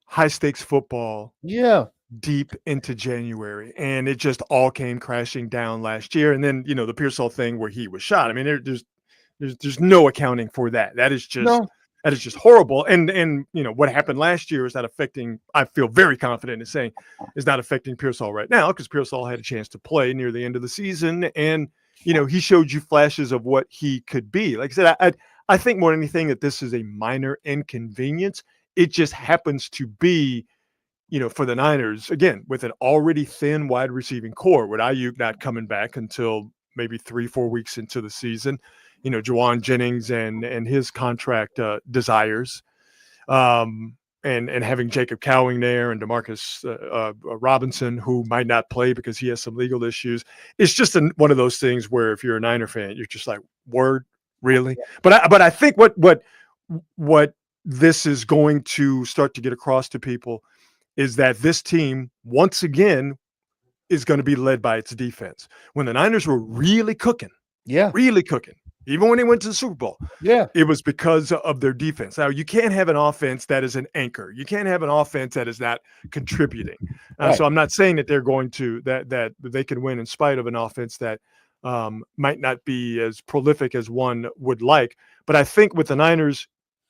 high stakes football. Yeah. Deep into January, and it just all came crashing down last year. And then, the Pearsall thing where he was shot. I mean, there's no accounting for that. That is just horrible. And what happened last year is not affecting, I feel very confident in saying, is not affecting Pearsall right now, because Pearsall had a chance to play near the end of the season, and he showed you flashes of what he could be. Like I said, I think more than anything that this is a minor inconvenience. It just happens to be, for the Niners, again, with an already thin wide receiving core, with Ayuk not coming back until maybe 3-4 weeks into the season, Juwan Jennings and his contract desires, and having Jacob Cowing there and Demarcus Robinson, who might not play because he has some legal issues. It's just one of those things where if you're a Niner fan, you're just like, word, really? But I think what this is going to start to get across to people is that this team, once again, is going to be led by its defense. When the Niners were really cooking, even when they went to the Super Bowl, it was because of their defense. Now, you can't have an offense that is an anchor. You can't have an offense that is not contributing. So I'm not saying that they're going to that they can win in spite of an offense that might not be as prolific as one would like. But I think with the Niners,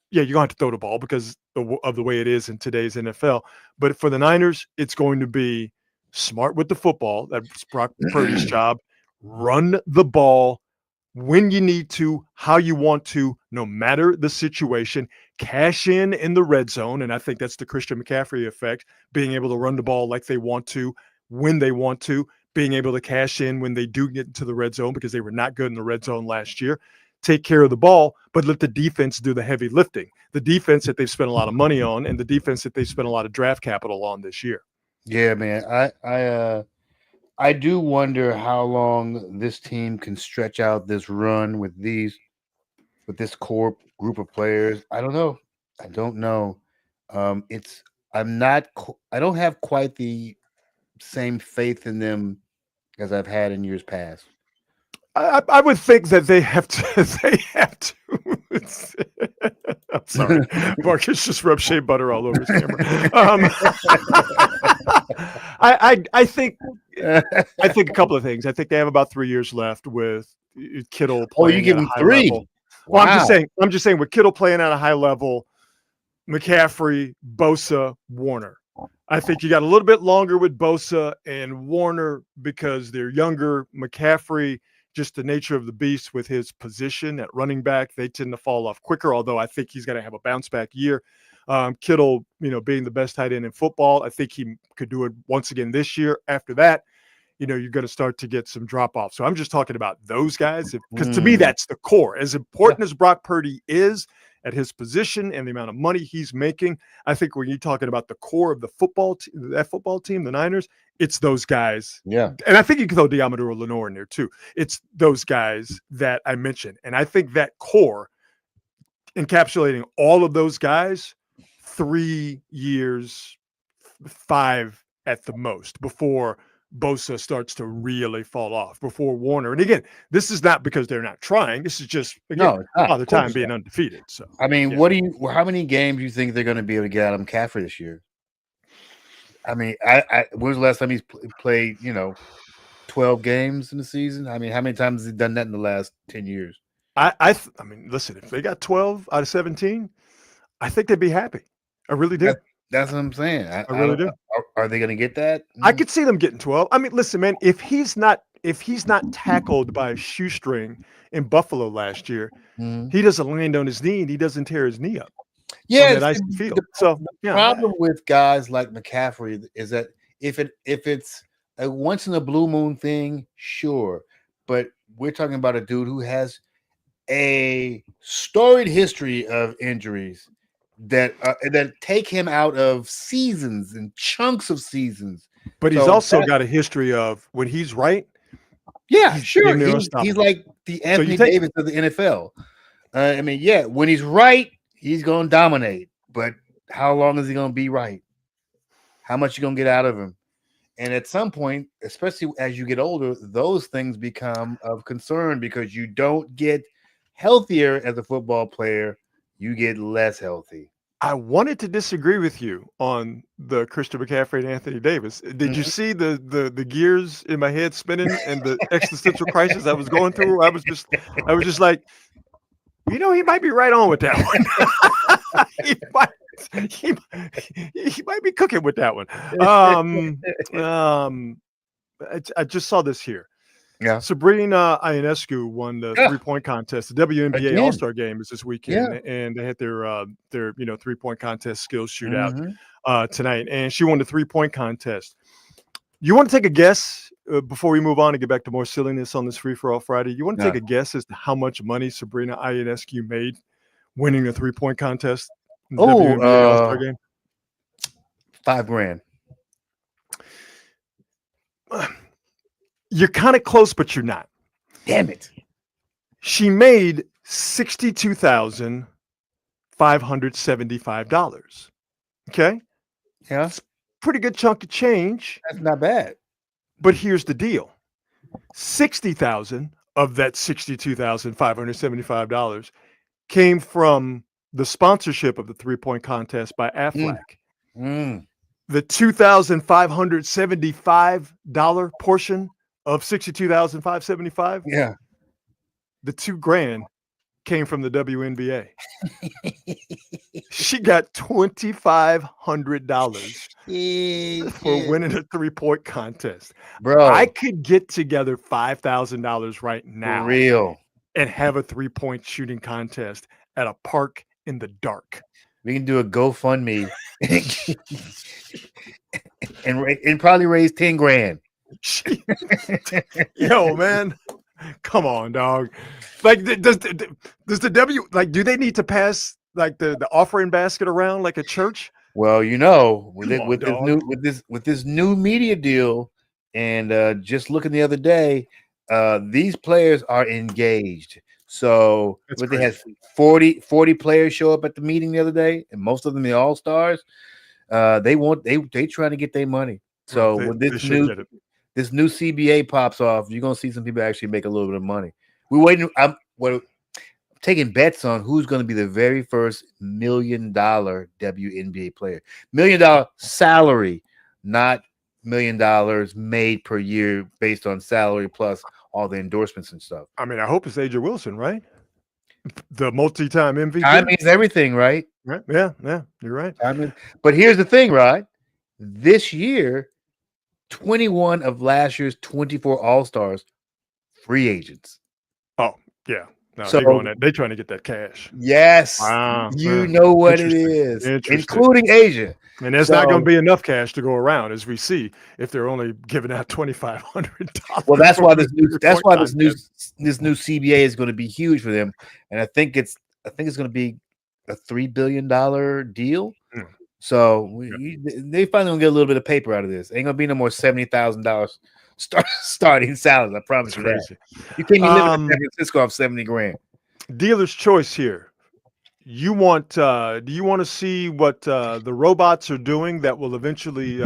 you're going to have to throw the ball because of the way it is in today's NFL. But for the Niners, it's going to be smart with the football. That's Brock Purdy's job. Run the ball when you need to, how you want to, no matter the situation. Cash in the red zone, and I think that's the Christian McCaffrey effect, being able to run the ball like they want to, when they want to, being able to cash in when they do get into the red zone because they were not good in the red zone last year. Take care of the ball, but let the defense do the heavy lifting. The defense that they've spent a lot of money on and the defense that they've spent a lot of draft capital on this year. Yeah, man. I do wonder how long this team can stretch out this run with this core group of players. I don't know. I don't have quite the same faith in them as I've had in years past. I would think that they have to. I'm sorry, Marcus just rubbed shea butter all over his camera. I think a couple of things. I think they have about 3 years left with Kittle playing. You give him 3? Level. Well, wow. I'm just saying with Kittle playing at a high level, McCaffrey, Bosa, Warner. I think you got a little bit longer with Bosa and Warner because they're younger. McCaffrey, just the nature of the beast with his position at running back, they tend to fall off quicker, although I think he's going to have a bounce back year. Kittle, being the best tight end in football, I think he could do it once again this year. After that, you're going to start to get some drop off. So I'm just talking about those guys because to me, that's the core. As important as Brock Purdy is at his position and the amount of money he's making, I think when you're talking about the core of the football team, the Niners, it's those guys. Yeah. And I think you can throw Deommodore Lenoir in there too. It's those guys that I mentioned. And I think that core, encapsulating all of those guys, 3 years, 5 at the most before Bosa starts to really fall off, before Warner. And again, this is not because they're not trying. This is just, Father Time being undefeated. So, I mean, how many games do you think they're going to be able to get out of McCaffrey this year? I mean, when was the last time he's played, 12 games in the season? I mean, how many times has he done that in the last 10 years? I mean, listen, if they got 12 out of 17, I think they'd be happy. I really do. That's what I'm saying. I really do. Are they going to get that? I could see them getting 12. I mean, listen, man, if he's not tackled by a shoestring in Buffalo last year, he doesn't land on his knee and he doesn't tear his knee up. Yeah, the problem with guys like McCaffrey is that if it's a once in a blue moon thing, sure, but we're talking about a dude who has a storied history of injuries that take him out of seasons and chunks of seasons. But he's also got a history of when he's right. Yeah, sure. He's like the Anthony Davis of the NFL. I mean, yeah, when he's right, he's going to dominate. But how long is he going to be right? How much you going to get out of him? And at some point, especially as you get older, those things become of concern because you don't get healthier as a football player. You get less healthy. I wanted to disagree with you on the Christian McCaffrey and Anthony Davis. Did you see the gears in my head spinning and the existential crisis I was going through? I was just like, he might be right on with that one. he might be cooking with that one. I just saw this here. Yeah, Sabrina Ionescu won the 3-point contest. The WNBA All-Star Game is this weekend, and they had their 3-point contest skills shootout tonight, and she won the 3-point contest. You want to take a guess before we move on and get back to more silliness on this Free for All Friday? You want to take a guess as to how much money Sabrina Ionescu made winning the 3-point contest in the WNBA All-Star Game? $5,000. You're kind of close, but you're not. Damn it. She made $62,575. Okay? Yeah. pretty good chunk of change. That's not bad. But here's the deal: 60,000 of that $62,575 came from the sponsorship of the 3-point contest by Aflac. The $2,575 portion of $62,575. Yeah. The $2,000 came from the WNBA. She got $2,500 for winning a 3-point contest. Bro, I could get together $5,000 right now for real. and have a 3-point shooting contest at a park in the dark. We can do a GoFundMe and probably raise 10 grand. Yo, man, come on, dog. Like, does the W, like, do they need to pass like the offering basket around like a church? Well, you know, with this new media deal, and just looking the other day, these players are engaged. So they had 40 players show up at the meeting the other day, and most of them the all-stars. They trying to get their monny. So when this new CBA pops off, you're gonna see some people actually make a little bit of money. We're waiting. I'm taking bets on who's going to be the very first $1 million WNBA player. $1 million salary, not $1 million made per year based on salary plus all the endorsements and stuff. I mean, I hope it's Aja Wilson, right? The multi-time MVP. Time means everything, right? Right? Yeah, you're right. But here's the thing, right? This year, 21 of last year's 24 All-Stars, free agents. Oh, yeah. No, So they're trying to get that cash. yes, Wow. you know what it is, Interesting. including Asia. And there's not going to be enough cash to go around, as we see, if they're only giving out $2,500. Well, that's why this new CBA is going to be huge for them, and I think it's going to be a $3 billion deal. So they finally gonna get a little bit of paper out of this. Ain't gonna be no more $70,000 starting salaries. I promise you that. You can't be living in San Francisco off 70 grand. Dealer's choice here. You want? Do you want to see what the robots are doing that will eventually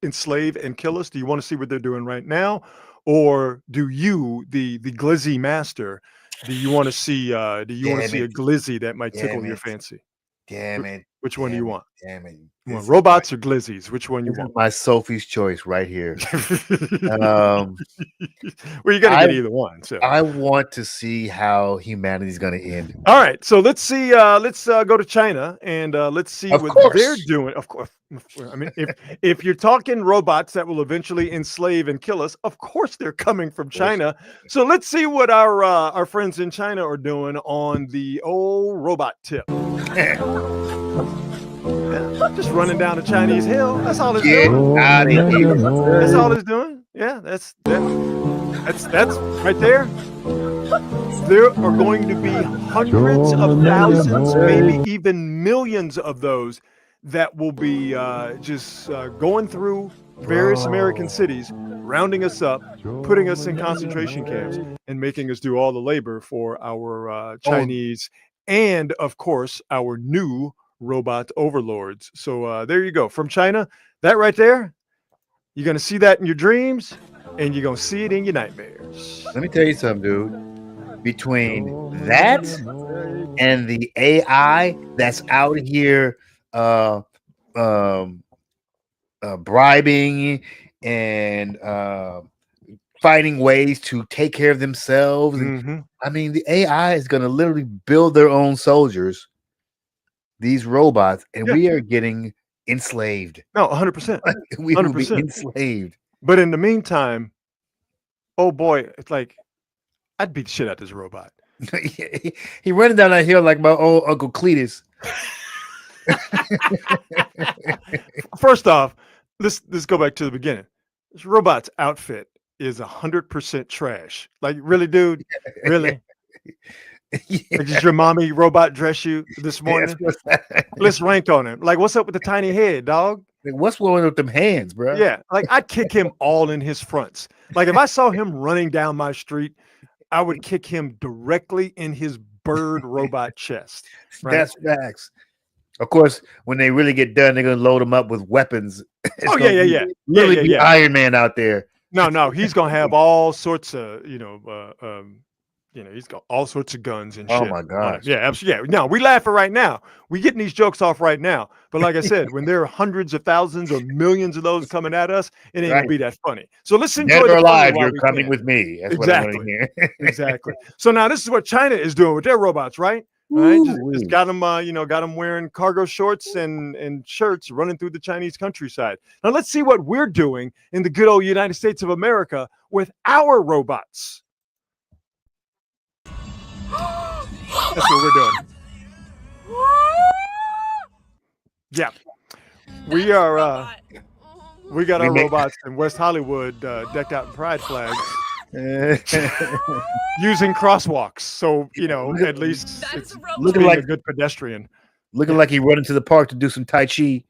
enslave and kill us? Do you want to see what they're doing right now, or do you, the glizzy master, do you want to see? Do you want to see a glizzy that might tickle your fancy? Damn it! Which one do you want? Damn it! You want robots or glizzies? Which one you want? My Sophie's choice right here. Well, you got to get either one. So I want to see how humanity's going to end. All right, so let's see. Let's go to China and let's see what they're doing. Of course, I mean, if you're talking robots that will eventually enslave and kill us, of course they're coming from China. So let's see what our friends in China are doing on the old robot tip. Just running down a Chinese hill. That's all it's doing. That's all it's doing. Yeah, that's right there. There are going to be hundreds of thousands, maybe even millions of those that will be just going through various American cities, rounding us up, putting us in concentration camps, and making us do all the labor for our Chinese and, of course, our new robot overlords. So there you go. From China, that right there, you're going to see that in your dreams, and you're going to see it in your nightmares. Let me tell you something, dude. Between that and the AI that's out here bribing and finding ways to take care of themselves. Mm-hmm. I mean, the AI is going to literally build their own soldiers, these robots, and we are getting enslaved. No, 100%. We will be enslaved. But in the meantime, oh boy, it's like I'd beat the shit out of this robot. He running down that hill like my old Uncle Cletus. First off, let's go back to the beginning. This robot's outfit is 100% trash. Like, really, dude? Really? Like, did your mommy robot dress you this morning? Let's rank on him. Like, what's up with the tiny head, dog? Like, what's going on with them hands, bro? Yeah, like I'd kick him all in his fronts. Like, if I saw him running down my street, I would kick him directly in his bird robot chest. Right? That's facts. Of course, when they really get done, they're gonna load them up with weapons Oh yeah, yeah, yeah, Literally yeah, be yeah. Iron Man out there. No, he's gonna have all sorts of, he's got all sorts of guns and Oh shit my on him. gosh. Yeah, absolutely. Yeah, no, we laughing right now. We getting these jokes off right now. But like I said, when there are hundreds of thousands or millions of those coming at us, it ain't gonna Right. be that funny. So let's enjoy Dead or the funny alive, while you're we coming can. with me. That's what I'm Exactly. going to hear. Exactly. So now this is what China is doing with their robots, right? All right, just Ooh-wee. got them, got them wearing cargo shorts and shirts, running through the Chinese countryside. Now let's see what we're doing in the good old United States of America with our robots. That's what we're doing. Yeah, we are. We got our robots in West Hollywood decked out in pride flags, using crosswalks. So at least it's looking being like a good pedestrian. Looking like he run into the park to do some Tai Chi.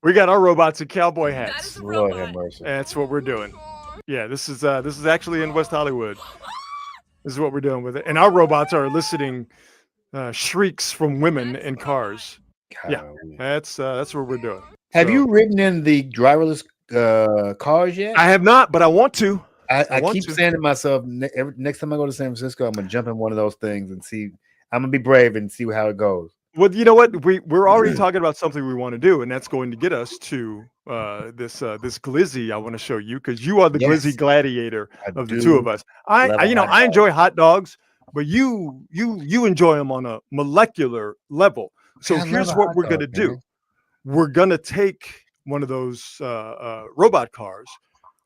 We got our robots in cowboy hats. Lord have mercy. That's what we're doing. Yeah, this is actually in West Hollywood. This is what we're doing with it, and our robots are eliciting shrieks from women in cars. Yeah, that's what we're doing. Have you ridden in the driverless cars yet? I have not, but I want to. I keep saying to myself, next time I go to San Francisco, I'm gonna jump in one of those things and see. I'm gonna be brave and see how it goes. Well, you know what? We're already talking about something we want to do, and that's going to get us to this glizzy I want to show you, because you are the glizzy gladiator of the two of us. I enjoy hot dogs, but you enjoy them on a molecular level. So here's what we're gonna do. We're gonna take one of those robot cars.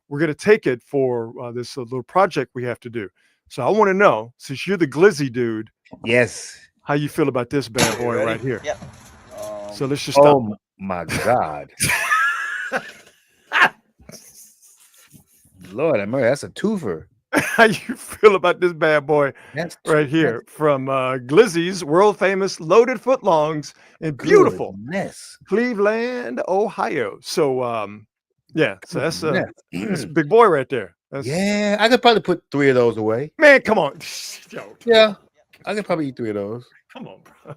We're gonna take it for this little project we have to do. So I want to know, since you're the glizzy dude, yes, how you feel about this bad boy right here? Yep. So let's just stop. Oh my God. Lord, that's a twofer. How you feel about this bad boy right here from Glizzy's world famous loaded footlongs in beautiful Cleveland, Ohio. So yeah, so that's a big boy right there. Yeah, I could probably put 3 of those away. Man, come on. Yo. Yeah, I could probably eat 3 of those. Come on, bro.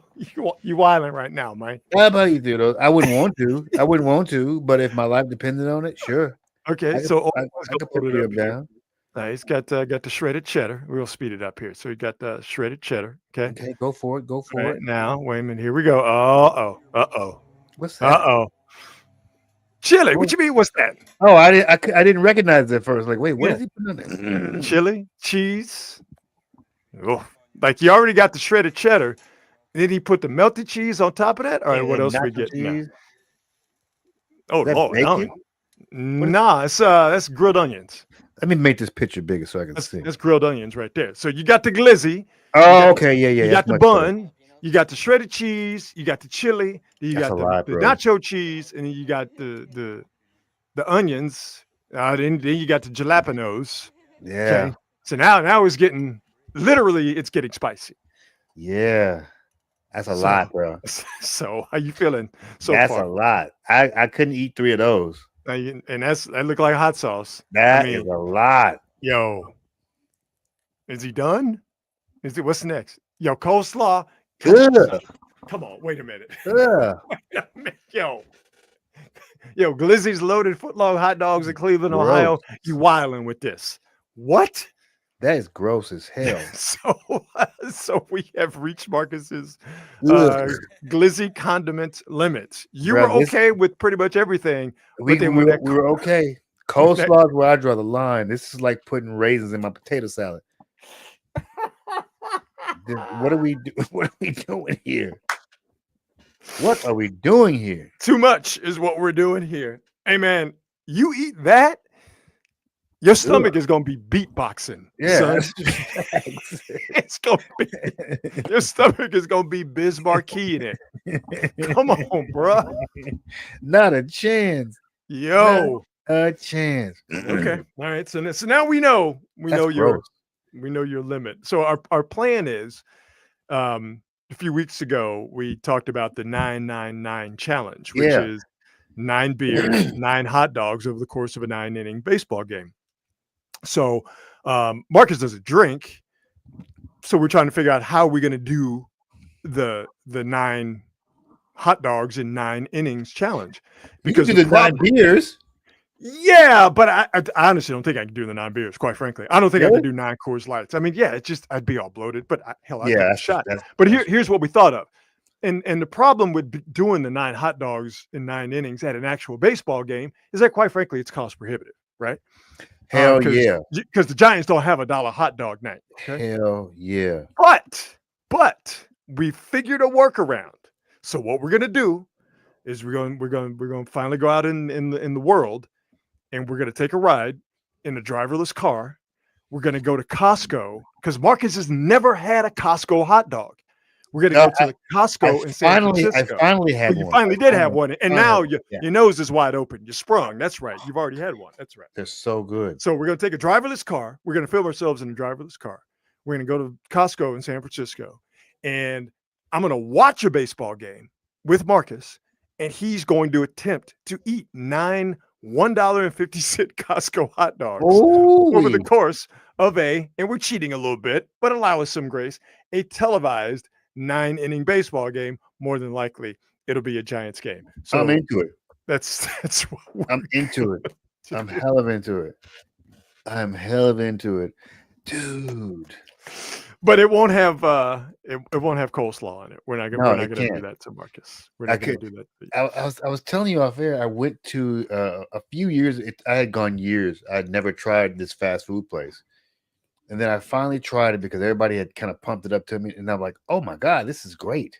You wilding right now, man. I'd probably eat 3 of those. I wouldn't want to, but if my life depended on it, sure. Okay, I could put 3 of them down. He's got the shredded cheddar. We'll speed it up here. So he got the shredded cheddar. Okay, go for it. Go for it. Now, wait a minute. Here we go. Uh-oh. What's that? Uh-oh. Chili. What you mean? What's that? Oh, I didn't recognize it at first. Like, wait, what is he putting on there? Chili, cheese. Oh, like you already got the shredded cheddar. Did he put the melted cheese on top of that? All right, what else we get now? Oh, Lord. Nah, it's that's grilled onions. Let me make this picture bigger so I can see. That's grilled onions right there. So you got the glizzy. Oh, okay, yeah. You got the bun. You got the shredded cheese. You got the chili. You got the nacho cheese, and then you got the onions. Then you got the jalapenos. Yeah. Okay? So now it's getting spicy. Yeah. That's a lot, bro. So how you feeling so far? That's a lot. I couldn't eat 3 of those. And that looked like hot sauce. That is a lot. Yo, is he done? What's next? Yo, coleslaw. Come on, wait a minute. Yo, Glizzy's loaded footlong hot dogs in Cleveland, Ohio. You wilding with this? What? That is gross as hell. So we have reached Marcus's glizzy condiment limits. You were okay with pretty much everything. We were okay. Coleslaw is where I draw the line. This is like putting raisins in my potato salad. What are we doing here? What are we doing here? Too much is what we're doing here. Hey man, you eat that, your stomach is gonna be beatboxing. Yeah, it's gonna be. Your stomach is gonna be Biz Markie in it. Come on, bro. Not a chance. Yo, not a chance. Okay, all right. So now we know your limit. So our plan is, a few weeks ago we talked about the 999 challenge, which is 9 beers, 9 hot dogs over the course of a 9-inning baseball game. So Marcus doesn't drink, so we're trying to figure out how we're going to do the 9 hot dogs in 9 innings challenge Because because you do the 9 beers. Yeah, but I honestly don't think I can do the 9 beers. Quite frankly, I don't think I Really? could do 9 Coors Lights. I mean, yeah, it's just I'd be all bloated. But hell, I'd Yeah, give it a that's- shot. that's- But that's- here's what we thought of, and the problem with doing the 9 hot dogs in 9 innings at an actual baseball game is that, quite frankly, it's cost prohibitive, right? Hell yeah. Because the Giants don't have $1 hot dog night. Okay? Hell yeah. But we figured a workaround. So what we're gonna do is we're going to finally go out in the world, and we're going to take a ride in a driverless car. We're going to go to Costco because Marcus has never had a Costco hot dog. We're going to go to the Costco in San Francisco. I finally had Well, you one. finally did have one, and now yeah. your nose is wide open. You're sprung. That's right. You've already had one. That's right. They're so good. So we're going to take a driverless car. We're going to film ourselves in a driverless car. We're going to go to Costco in San Francisco, and I'm going to watch a baseball game with Marcus, and he's going to attempt to eat 9 $1.50 Costco hot dogs over the course of and we're cheating a little bit, but allow us some grace, a televised 9-inning baseball game. More than likely, it'll be a Giants game. So I'm into it. That's what I'm into it. I'm hell of into it. I'm hell of into it, dude. But it won't have it won't have coleslaw on it. We're not No, gonna do that to Marcus. We're not gonna do that. I was telling you off air. I went to a few years. I had gone years. I had never tried this fast food place, and then I finally tried it because everybody had kind of pumped it up to me, and I'm like, "Oh my god, this is great!"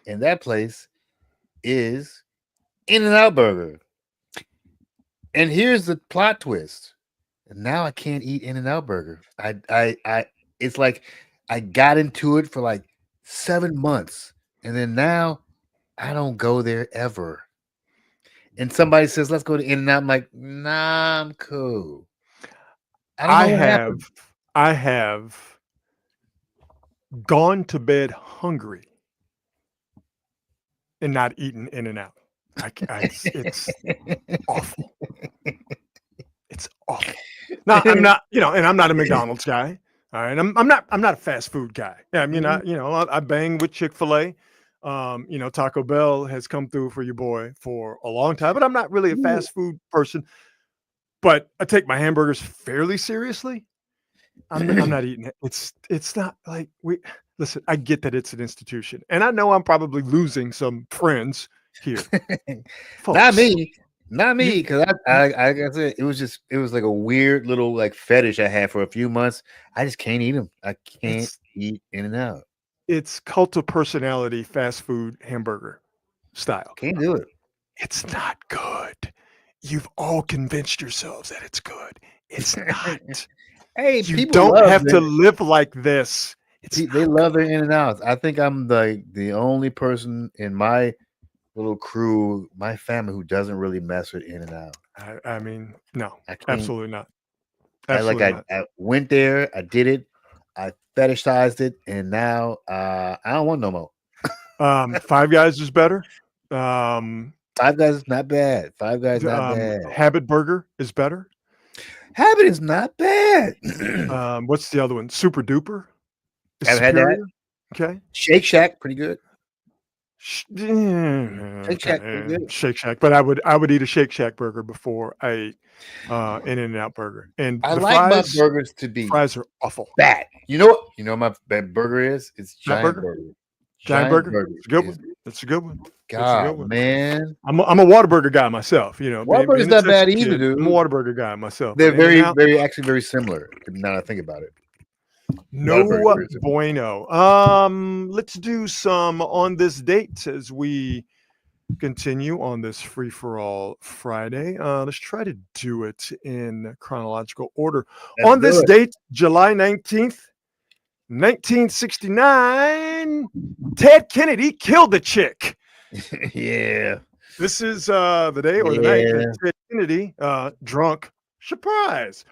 And that place is In-N-Out Burger. And here's the plot twist: and now I can't eat In-N-Out Burger. It's like I got into it for like 7 months, and then now I don't go there ever. And somebody says, "Let's go to In-N-Out." I'm like, "Nah, I'm cool." I have gone to bed hungry and not eaten In-N-Out. It's awful. It's awful. Now I'm not, and I'm not a McDonald's guy. All right, I'm not a fast food guy. Yeah, I mean, I bang with Chick-fil-A. Taco Bell has come through for your boy for a long time, but I'm not really a fast food person. But I take my hamburgers fairly seriously. I'm not eating it. It's not like listen. I get that it's an institution, and I know I'm probably losing some friends here. Not me, because I said it was like a weird little like fetish I had for a few months. I just can't eat them. I can't eat In-N-Out. It's cult of personality fast food hamburger style. Can't do it. It's not good. You've all convinced yourselves that it's good. It's not. Hey, you people don't have to live like this. They love their In-N-Outs. I think I'm the only person in my little crew, my family, who doesn't really mess with In-N-Out. I mean, no, absolutely not. I went there, I did it, I fetishized it, and now I don't want no more. Five Guys is better. Five Guys is not bad. Five Guys not bad. Habit Burger is better. Habit is not bad. What's the other one? Super Duper. I've had that. Okay. Shake Shack, pretty good. Shake Shack, Shake Shack, but I would eat a Shake Shack burger before I ate an In-N-Out burger. And I like my burgers to be fries are awful. Bad. You know what? You know what my burger is? It's Giant Burger. Giant Burger. It's a good one. It's a good one. God, man. I'm a Whataburger guy myself. Whataburger's not bad either, dude. I'm a Whataburger guy myself. They're very similar. Now that I think about it. No bueno. Let's do some on this date as we continue on this free for all Friday. Let's try to do it in chronological order. On this date, July 19th, 1969, Ted Kennedy killed a chick. Yeah. This is the day or the night that Ted Kennedy, drunk, surprise,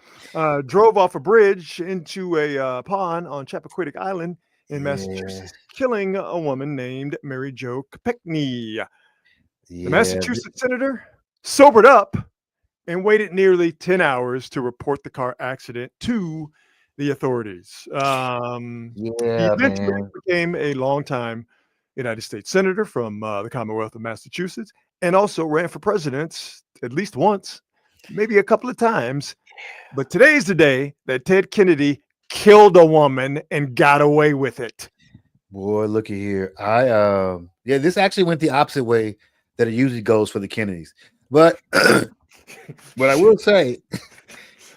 drove off a bridge into a pond on Chappaquiddick Island in Massachusetts, killing a woman named Mary Jo Kopechne. The Massachusetts senator sobered up and waited nearly 10 hours to report the car accident to the authorities. He eventually became a longtime United States Senator from the Commonwealth of Massachusetts, and also ran for president at least once, maybe a couple of times. But today's the day that Ted Kennedy killed a woman and got away with it. Boy, looky here. This actually went the opposite way that it usually goes for the Kennedys. But what I will say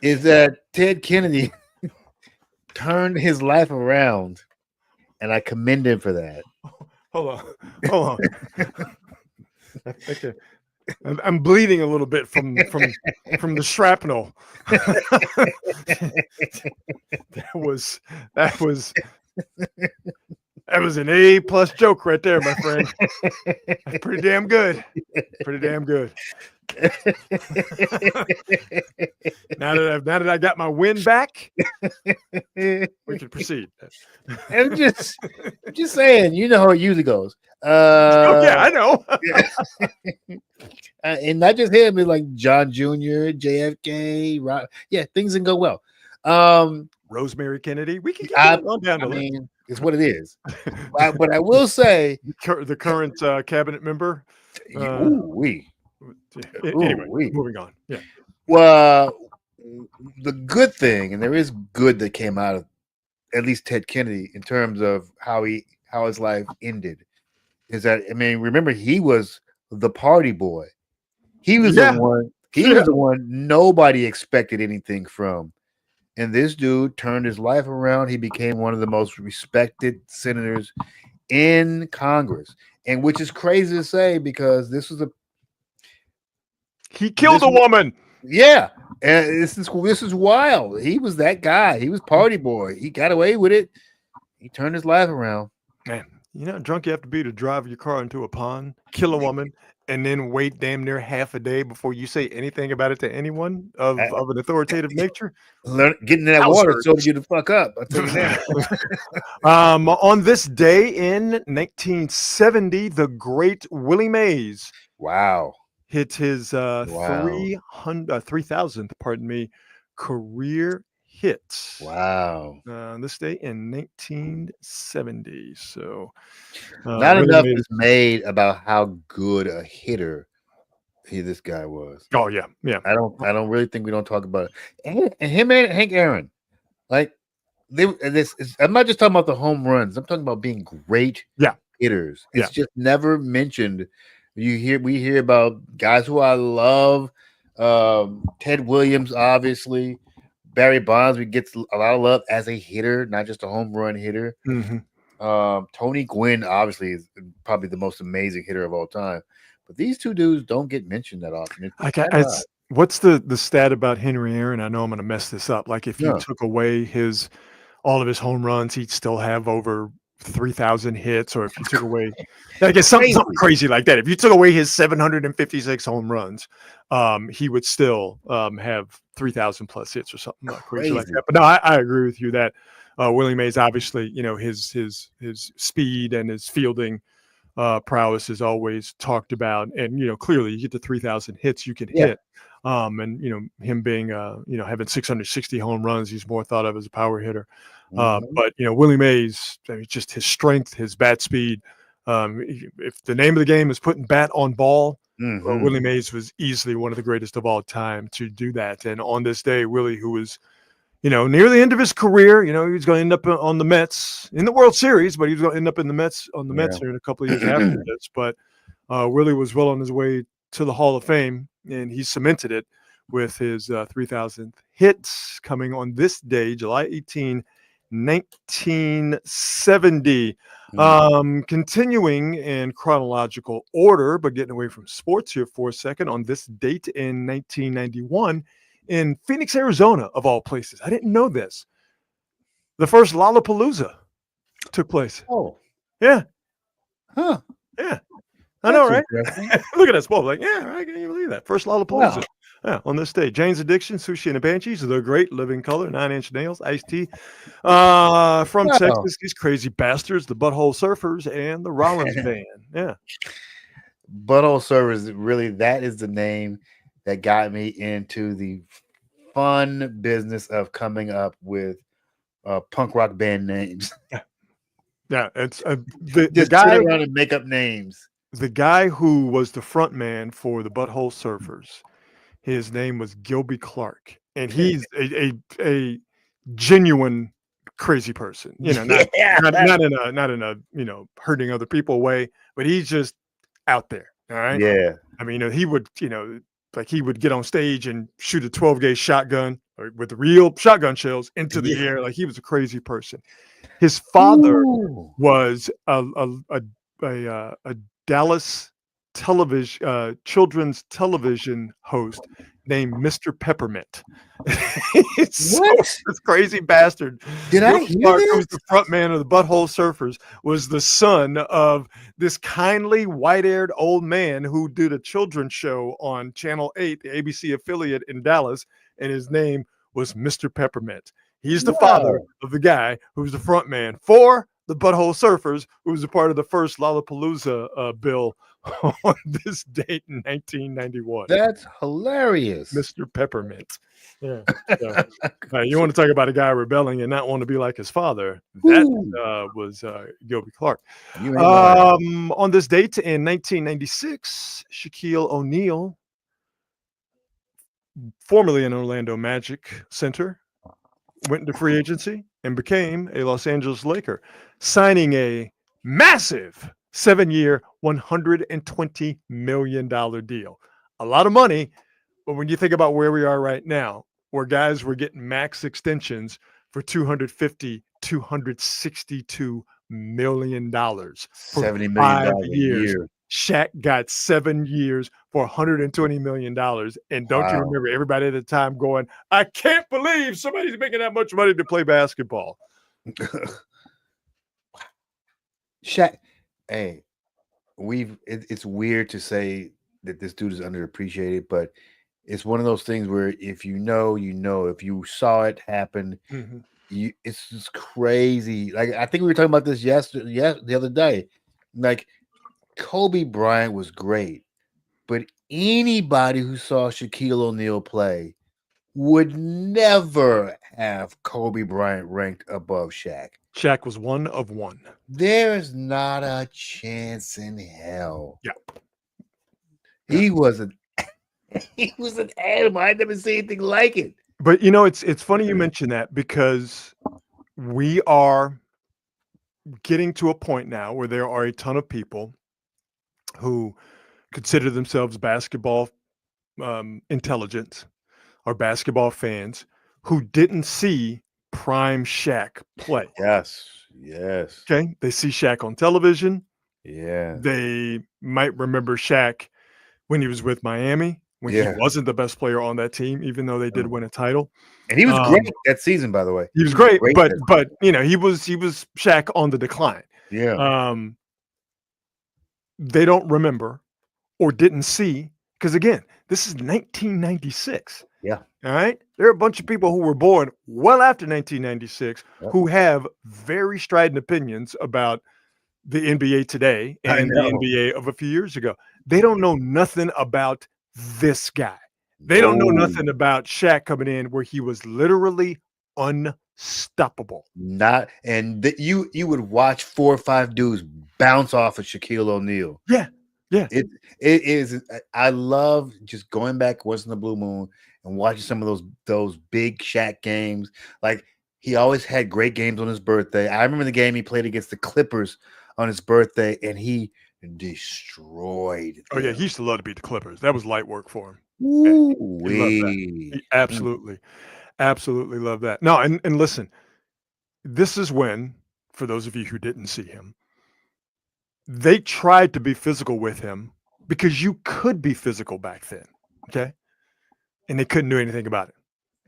is that Ted Kennedy turned his life around, and I commend him for that. Hold on. Okay. I'm bleeding a little bit from the shrapnel. That was an A+ joke right there, my friend. That's pretty damn good. Now that I got my win back, we can proceed. I'm just saying, you know how it usually goes. Yeah, I know. And not just him, it's like John Jr., JFK, things didn't go well. Rosemary Kennedy. We can get on down the list. It's what it is. But I will say, the current cabinet member. Anyway, moving on. Yeah. Well, the good thing, and there is good that came out of at least Ted Kennedy in terms of how his life ended, is that, I mean, remember, he was the party boy. He was the one. He was the one nobody expected anything from. And this dude turned his life around. He became one of the most respected senators in Congress, and which is crazy to say because he killed a woman. Yeah, and this is wild. He was that guy. He was party boy. He got away with it. He turned his life around. Man, you know how drunk you have to be to drive your car into a pond, kill a woman, and then wait damn near half a day before you say anything about it to anyone of an authoritative nature? Getting in that water sobers you the fuck up. I'll tell you that. On this day in 1970, the great Willie Mays hit his 3,000th, career hits. Wow. This day in 1970. So not enough is made about how good a hitter this guy was. Oh yeah. I don't really think we don't talk about it. And him and Hank Aaron, like I'm not just talking about the home runs. I'm talking about being great hitters. It's just never mentioned. We hear about guys who I love. Ted Williams, obviously. Barry Bonds gets a lot of love as a hitter, not just a home run hitter. Mm-hmm. Tony Gwynn, obviously, is probably the most amazing hitter of all time. But these two dudes don't get mentioned that often. What's the stat about Henry Aaron? I know I'm going to mess this up. Like if you took away all of his home runs, he'd still have over 3,000 hits, or if you took away, I guess something crazy like that. If you took away his 756 home runs, he would still have 3,000 plus hits or something crazy like that. But no, I agree with you that Willie Mays, obviously, you know, his speed and his fielding prowess is always talked about, and you know, clearly you get to 3,000 hits you can hit. And you know, him being having 660 home runs, he's more thought of as a power hitter. But you know, Willie Mays, I mean, just his strength, his bat speed. If the name of the game is putting bat on ball, Willie Mays was easily one of the greatest of all time to do that. And on this day, Willie, who was, you know, near the end of his career, you know, he was going to end up on the Mets in the World Series, but he was going to end up in the Mets here in a couple of years after this. But Willie was well on his way to the Hall of Fame, and he cemented it with his 3,000th hits coming on this day, July 18, 1970. Continuing in chronological order, but getting away from sports here for a second, on this date in 1991, in Phoenix, Arizona, of all places. I didn't know this. The first Lollapalooza took place. Oh. Yeah. Huh. Yeah. I know, right? Look at us both. Like, yeah, I can't even believe that. First Lollapalooza. Wow. Yeah, on this day. Jane's Addiction, Sushi and the Banshees, The Great, Living Color, 9 Inch Nails, Ice-T. From Texas, these crazy bastards, the Butthole Surfers, and the Rollins Band. Yeah. Butthole Surfers, really, that is the name that got me into the fun business of coming up with punk rock band names. Yeah, it's the Just guy. turn around and make up names. The guy who was the front man for the Butthole Surfers, his name was Gilby Clark, and he's a genuine crazy person. You know, not Yeah. not in a hurting other people way, but he's just out there. All right. Yeah. I mean, he would like he would get on stage and shoot a 12-gauge shotgun or with real shotgun shells into the air. Like he was a crazy person. His father was a Dallas television children's television host named Mr. Peppermint. This crazy bastard. Did I hear this? Who was the front man of the Butthole Surfers was the son of this kindly white-haired old man who did a children's show on Channel 8, the ABC affiliate in Dallas, and his name was Mr. Peppermint. He's the father of the guy who's the front man for the Butthole Surfers, who was a part of the first Lollapalooza bill on this date in 1991. That's hilarious. Mr. Peppermint. Yeah. So, you want to talk about a guy rebelling and not want to be like his father? That was Gilby Clark. On this date in 1996, Shaquille O'Neal, formerly an Orlando Magic center, went into free agency and became a Los Angeles Laker, signing a massive 7-year, $120 million deal. A lot of money, but when you think about where we are right now, where guys were getting max extensions for $250, $262 million for $70 million 5 a years. year. Shaq got 7 years for $120 million. And don't you remember everybody at the time going, I can't believe somebody's making that much money to play basketball. Shaq, hey, it's weird to say that this dude is underappreciated, but it's one of those things where if you know, if you saw it happen, it's just crazy. Like I think we were talking about this the other day. Like Kobe Bryant was great, but anybody who saw Shaquille O'Neal play would never have Kobe Bryant ranked above Shaq. Shaq was one of one. There's not a chance in hell. Yeah. He was an animal. I never seen anything like it. But it's funny you mention that because we are getting to a point now where there are a ton of people who consider themselves basketball intelligent or basketball fans who didn't see prime Shaq play. Yes. Okay. They see Shaq on television. Yeah. They might remember Shaq when he was with Miami, when he wasn't the best player on that team, even though they did win a title. And he was great that season, by the way. He was great, but he was Shaq on the decline. Yeah. They don't remember or didn't see, because again, this is 1996. Yeah. All right. There are a bunch of people who were born well after 1996 who have very strident opinions about the NBA today and the NBA of a few years ago. They don't know nothing about this guy. They don't know nothing about Shaq coming in where he was literally unstoppable. You would watch 4 or 5 dudes bounce off of Shaquille O'Neal. Yeah. It is. I love just going back once in the blue moon and watching some of those big Shaq games. Like he always had great games on his birthday. I remember the game he played against the Clippers on his birthday, and he destroyed them. Oh yeah, he used to love to beat the Clippers. That was light work for him. He absolutely love that. No, and listen, this is when, for those of you who didn't see him, they tried to be physical with him because you could be physical back then. Okay. And they couldn't do anything about it.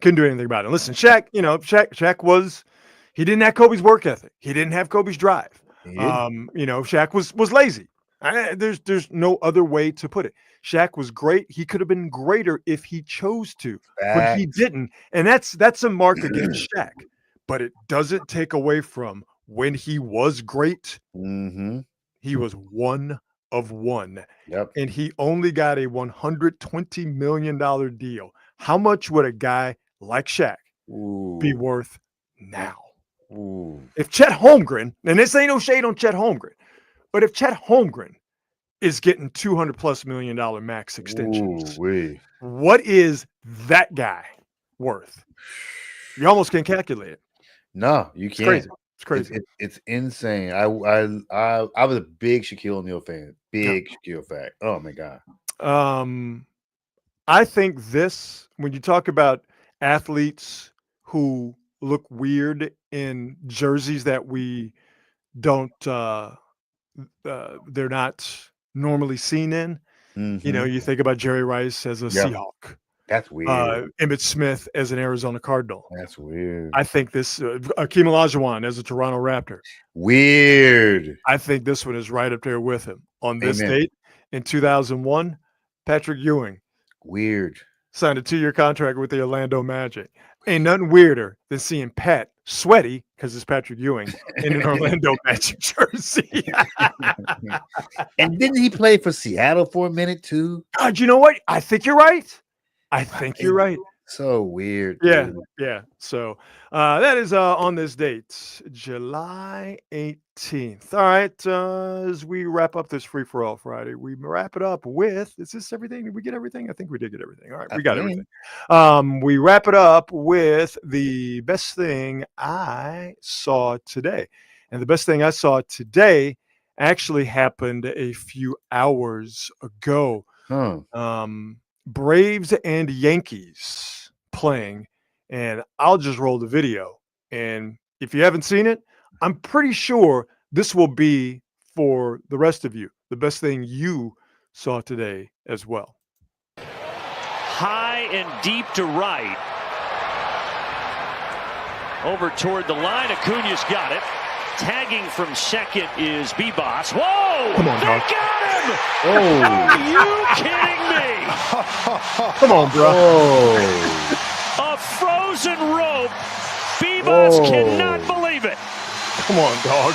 And listen, Shaq, Shaq he didn't have Kobe's work ethic. He didn't have Kobe's drive. Shaq was lazy. There's no other way to put it. Shaq was great. He could have been greater if he chose to, but he didn't. And that's a mark against Shaq. But it doesn't take away from when he was great. He was one of one. Yep. And he only got a $120 million deal. How much would a guy like Shaq be worth now? Ooh. If Chet Holmgren, and this ain't no shade on Chet Holmgren, but if Chet Holmgren is getting $200+ million max extensions, Ooh-wee. what is that guy worth? You almost can't calculate it. No, you It's can't. crazy. It's crazy. It's insane. I was a big Shaquille O'Neal fan. Big Shaquille fan. Oh my god. I think this, when you talk about athletes who look weird in jerseys that we don't they're not normally seen in. You know, Mhm. you think about Jerry Rice as a Yep. Seahawk, That's weird. Emmitt Smith as an Arizona Cardinal. That's weird. I think this Akeem Olajuwon as a Toronto Raptor. Weird. I think this one is right up there with him. On this Amen. date in 2001, Patrick Ewing Weird. signed a 2-year contract with the Orlando Magic. Ain't nothing weirder than seeing Pat sweaty because it's Patrick Ewing in an Orlando Magic jersey. And didn't he play for Seattle for a minute too? God, you know what? I think you're right. I think you're right. So weird. Yeah, dude. yeah. So that is on this date, July 18th. All right. As we wrap up this Free for All Friday, we wrap it up with, is this everything? Did we get everything? I think we did get everything. All right, we got everything. We wrap it up with the best thing I saw today. And the best thing I saw today actually happened a few hours ago. Huh. Braves and Yankees playing, and I'll just roll the video. And if you haven't seen it, I'm pretty sure this will be for the rest of you the best thing you saw today as well. High and deep to right. Over toward the line, Acuna's got it. Tagging from second is Bebas. Whoa! Come on, they dog. got him! Oh. Are you kidding me? Come on, bro. Oh. A frozen rope. Bebas Oh. cannot believe it. Come on, dog.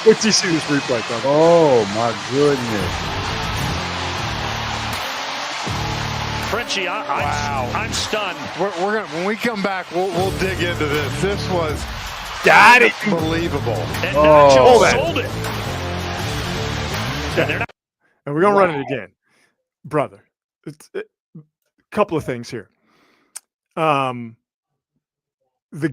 Wait till you see this replay, dog. Oh my goodness. Frenchie, I'm stunned. We're gonna, when we come back, we'll dig into this. This was Got it. unbelievable. And Oh. Nacho sold it. And they're not And we're gonna run it again, brother. It's a couple of things here. The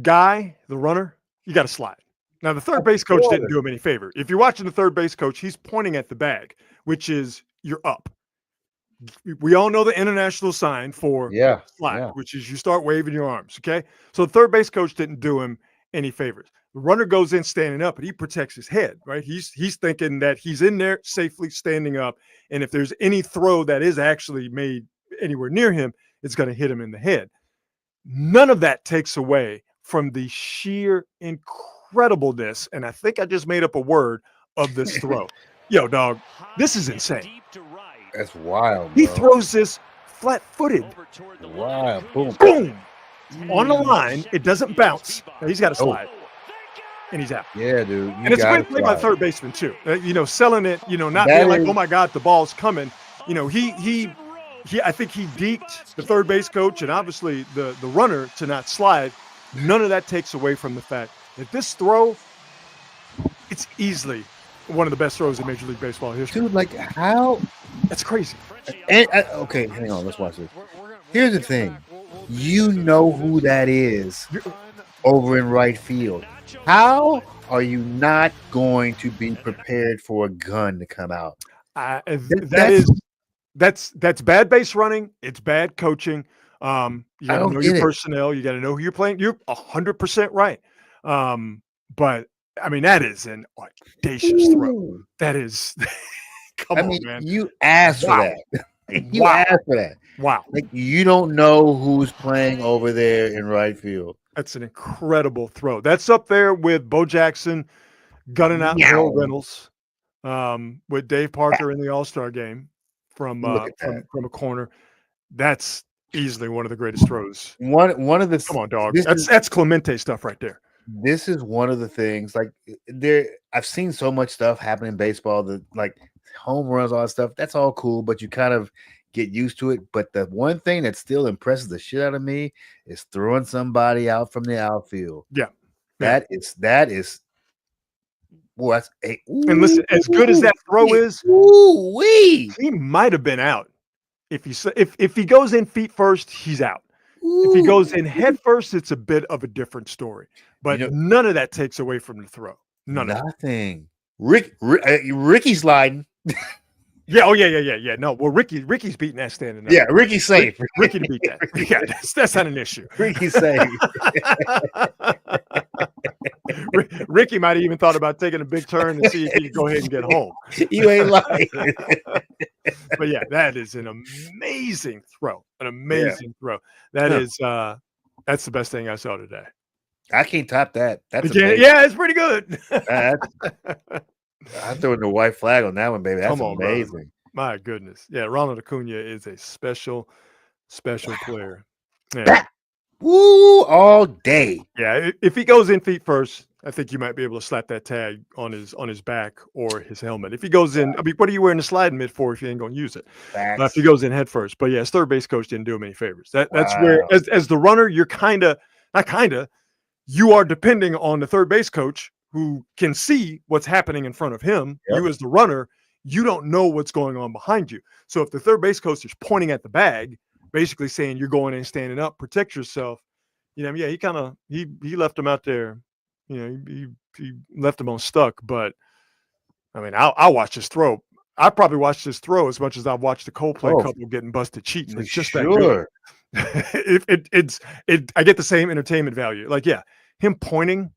guy, the runner, you got to slide. Now, the third base coach didn't do him any favor. If you're watching the third base coach, he's pointing at the bag, which is you're up. We all know the international sign for slide, which is you start waving your arms. Okay, so the third base coach didn't do him any favors. The runner goes in standing up, and he protects his head. Right, he's thinking that he's in there safely standing up, and if there's any throw that is actually made anywhere near him, it's going to hit him in the head. None of that takes away from the sheer incredibleness, and I think I just made up a word of this throw. Yo, dog, this is insane. That's wild. He Bro. throws this flat-footed. Wow. Boom. Boom. On the line. It doesn't bounce. Now, he's got to slide. And he's out. Yeah, dude. And it's a great play by the third baseman, too. Selling it, not being like, oh, my God, the ball's coming. He I think he deked the third base coach and obviously the runner to not slide. None of that takes away from the fact that this throw, it's easily one of the best throws in Major League Baseball history. Dude, like how? That's crazy. And, okay, hang on. Let's watch this. Here's the thing. You know who that is over in right field. How are you not going to be prepared for a gun to come out? That's bad base running. It's bad coaching. You got to know your personnel. You got to know who you're playing. You're 100% right. But I mean, that is an audacious throw. That is. Come on, man. You asked for that. You asked for that. Wow. Like you don't know who's playing over there in right field. That's an incredible throw. That's up there with Bo Jackson gunning out Harold Reynolds, with Dave Parker in the All-Star game from a corner. That's easily one of the greatest throws. One of the come on, dog. That's Clemente stuff right there. This is one of the things. Like I've seen so much stuff happen in baseball that like home runs, all that stuff. That's all cool, but you kind of get used to it. But the one thing that still impresses the shit out of me is throwing somebody out from the outfield. Yeah. That is boy, that's and listen, as good as that throw is, he might have been out. If he goes in feet first, he's out. If he goes in head first, it's a bit of a different story. But none of that takes away from the throw. Nothing. Ricky sliding. Yeah. Oh, yeah. No, well, Ricky's beating that standing up. Yeah, Ricky's safe. Ricky to beat that. Yeah, that's not an issue. Ricky's safe. Ricky might have even thought about taking a big turn and see if he could go ahead and get home. You ain't lying. But yeah, that is an amazing throw. An amazing throw. That's the best thing I saw today. I can't top that. That's yeah, it's pretty good. I'm throwing the white flag on that one, baby. That's amazing. Bro. My goodness. Yeah, Ronald Acuna is a special player. Yeah. Woo, all day. Yeah, if he goes in feet first, I think you might be able to slap that tag on his back or his helmet. If he goes in, I mean, what are you wearing the slide mid for if you ain't going to use it? If he goes in head first. But yeah, his third base coach didn't do him any favors. That's where, as the runner, you're you are depending on the third base coach who can see what's happening in front of him. Yep. You as the runner, you don't know what's going on behind you. So if the third base coach is pointing at the bag, basically saying you're going in, standing up, protect yourself. He left him out there. He left him on stuck. But I mean, I'll watch this throw. I probably watched this throw as much as I've watched the Coldplay couple getting busted cheating. It's just that good. I get the same entertainment value. Like, yeah, him pointing.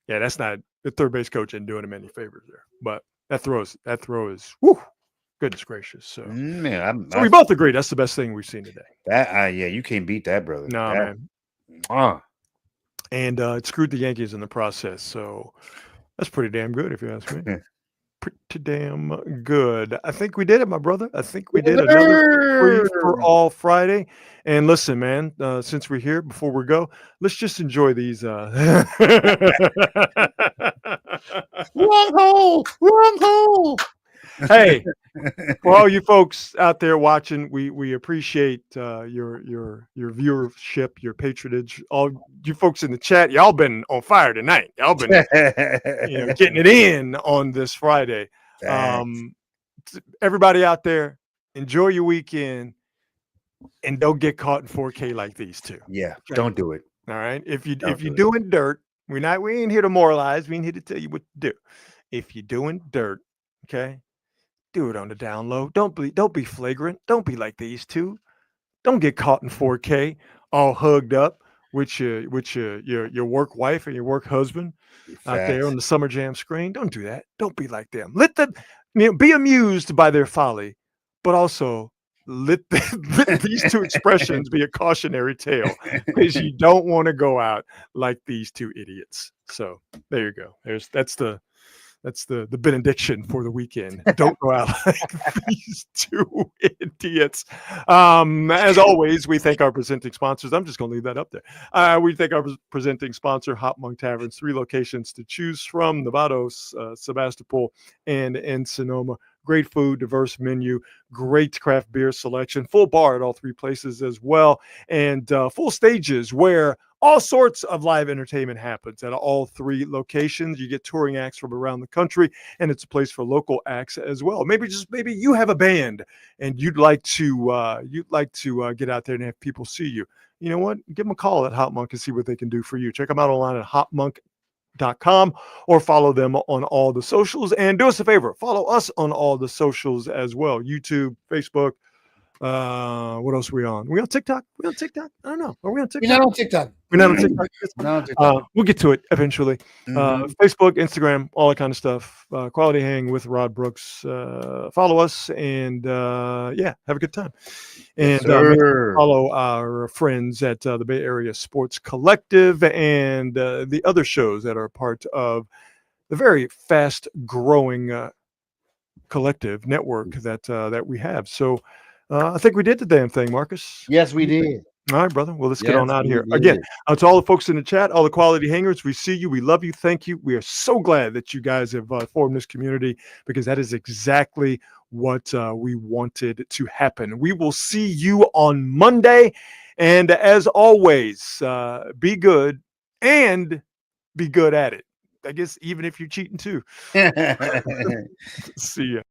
Yeah, that's not the third base coach isn't doing him any favors there. But that throw is whew, goodness gracious. So, so we both agree that's the best thing we've seen today. That you can't beat that, brother. No, man. And it screwed the Yankees in the process. So that's pretty damn good, if you ask me. Pretty damn good. I think we did it, my brother. I think we did another free for all Friday. And listen, man, since we're here, before we go, let's just enjoy these. Wrong hole. Hey, for all you folks out there watching, we appreciate your viewership, your patronage. All you folks in the chat, y'all been on fire tonight. Y'all been getting it in on this Friday. Everybody out there, enjoy your weekend and don't get caught in 4K like these two. Yeah, okay? Don't do it. All right. If you're doing dirt, we ain't here to moralize. We ain't here to tell you what to do. If you're doing dirt, okay, do it on the down low. Don't be flagrant. Don't be like these two. Don't get caught in 4K, all hugged up with your work wife and your work husband out there on the Summer Jam screen. Don't do that. Don't be like them. Let them be amused by their folly, but also let these two expressions be a cautionary tale, because you don't want to go out like these two idiots. So there you go. That's the benediction for the weekend. Don't go out like these two idiots. As always, we thank our presenting sponsors. I'm just going to leave that up there. We thank our presenting sponsor, Hop Monk Taverns, 3 locations to choose from: Nevados, Sebastopol, and in Sonoma. Great food, diverse menu, great craft beer selection, full bar at all 3 places as well, and full stages where all sorts of live entertainment happens at all 3 locations. You get touring acts from around the country, and it's a place for local acts as well. Maybe you have a band and you'd like to get out there and have people see you. You know what? Give them a call at Hop Monk and see what they can do for you. Check them out online at hopmonk.com or follow them on all the socials, and do us a favor, follow us on all the socials as well: YouTube, Facebook. What else are we on? Are we on TikTok? I don't know. Are we on TikTok? We're not on TikTok. We're not on TikTok. We'll get to it eventually. Facebook, Instagram, all that kind of stuff. Quality Hang with Rod Brooks. Follow us and have a good time. And follow our friends at the Bay Area Sports Collective and the other shows that are part of the very fast growing collective network that we have. So I think we did the damn thing, Marcus. Yes, we did. All right, brother. Well, let's get on out of here. Again, to all the folks in the chat, all the quality hangers, we see you. We love you. Thank you. We are so glad that you guys have formed this community, because that is exactly what we wanted to happen. We will see you on Monday. And as always, be good and be good at it. I guess even if you're cheating too. See ya.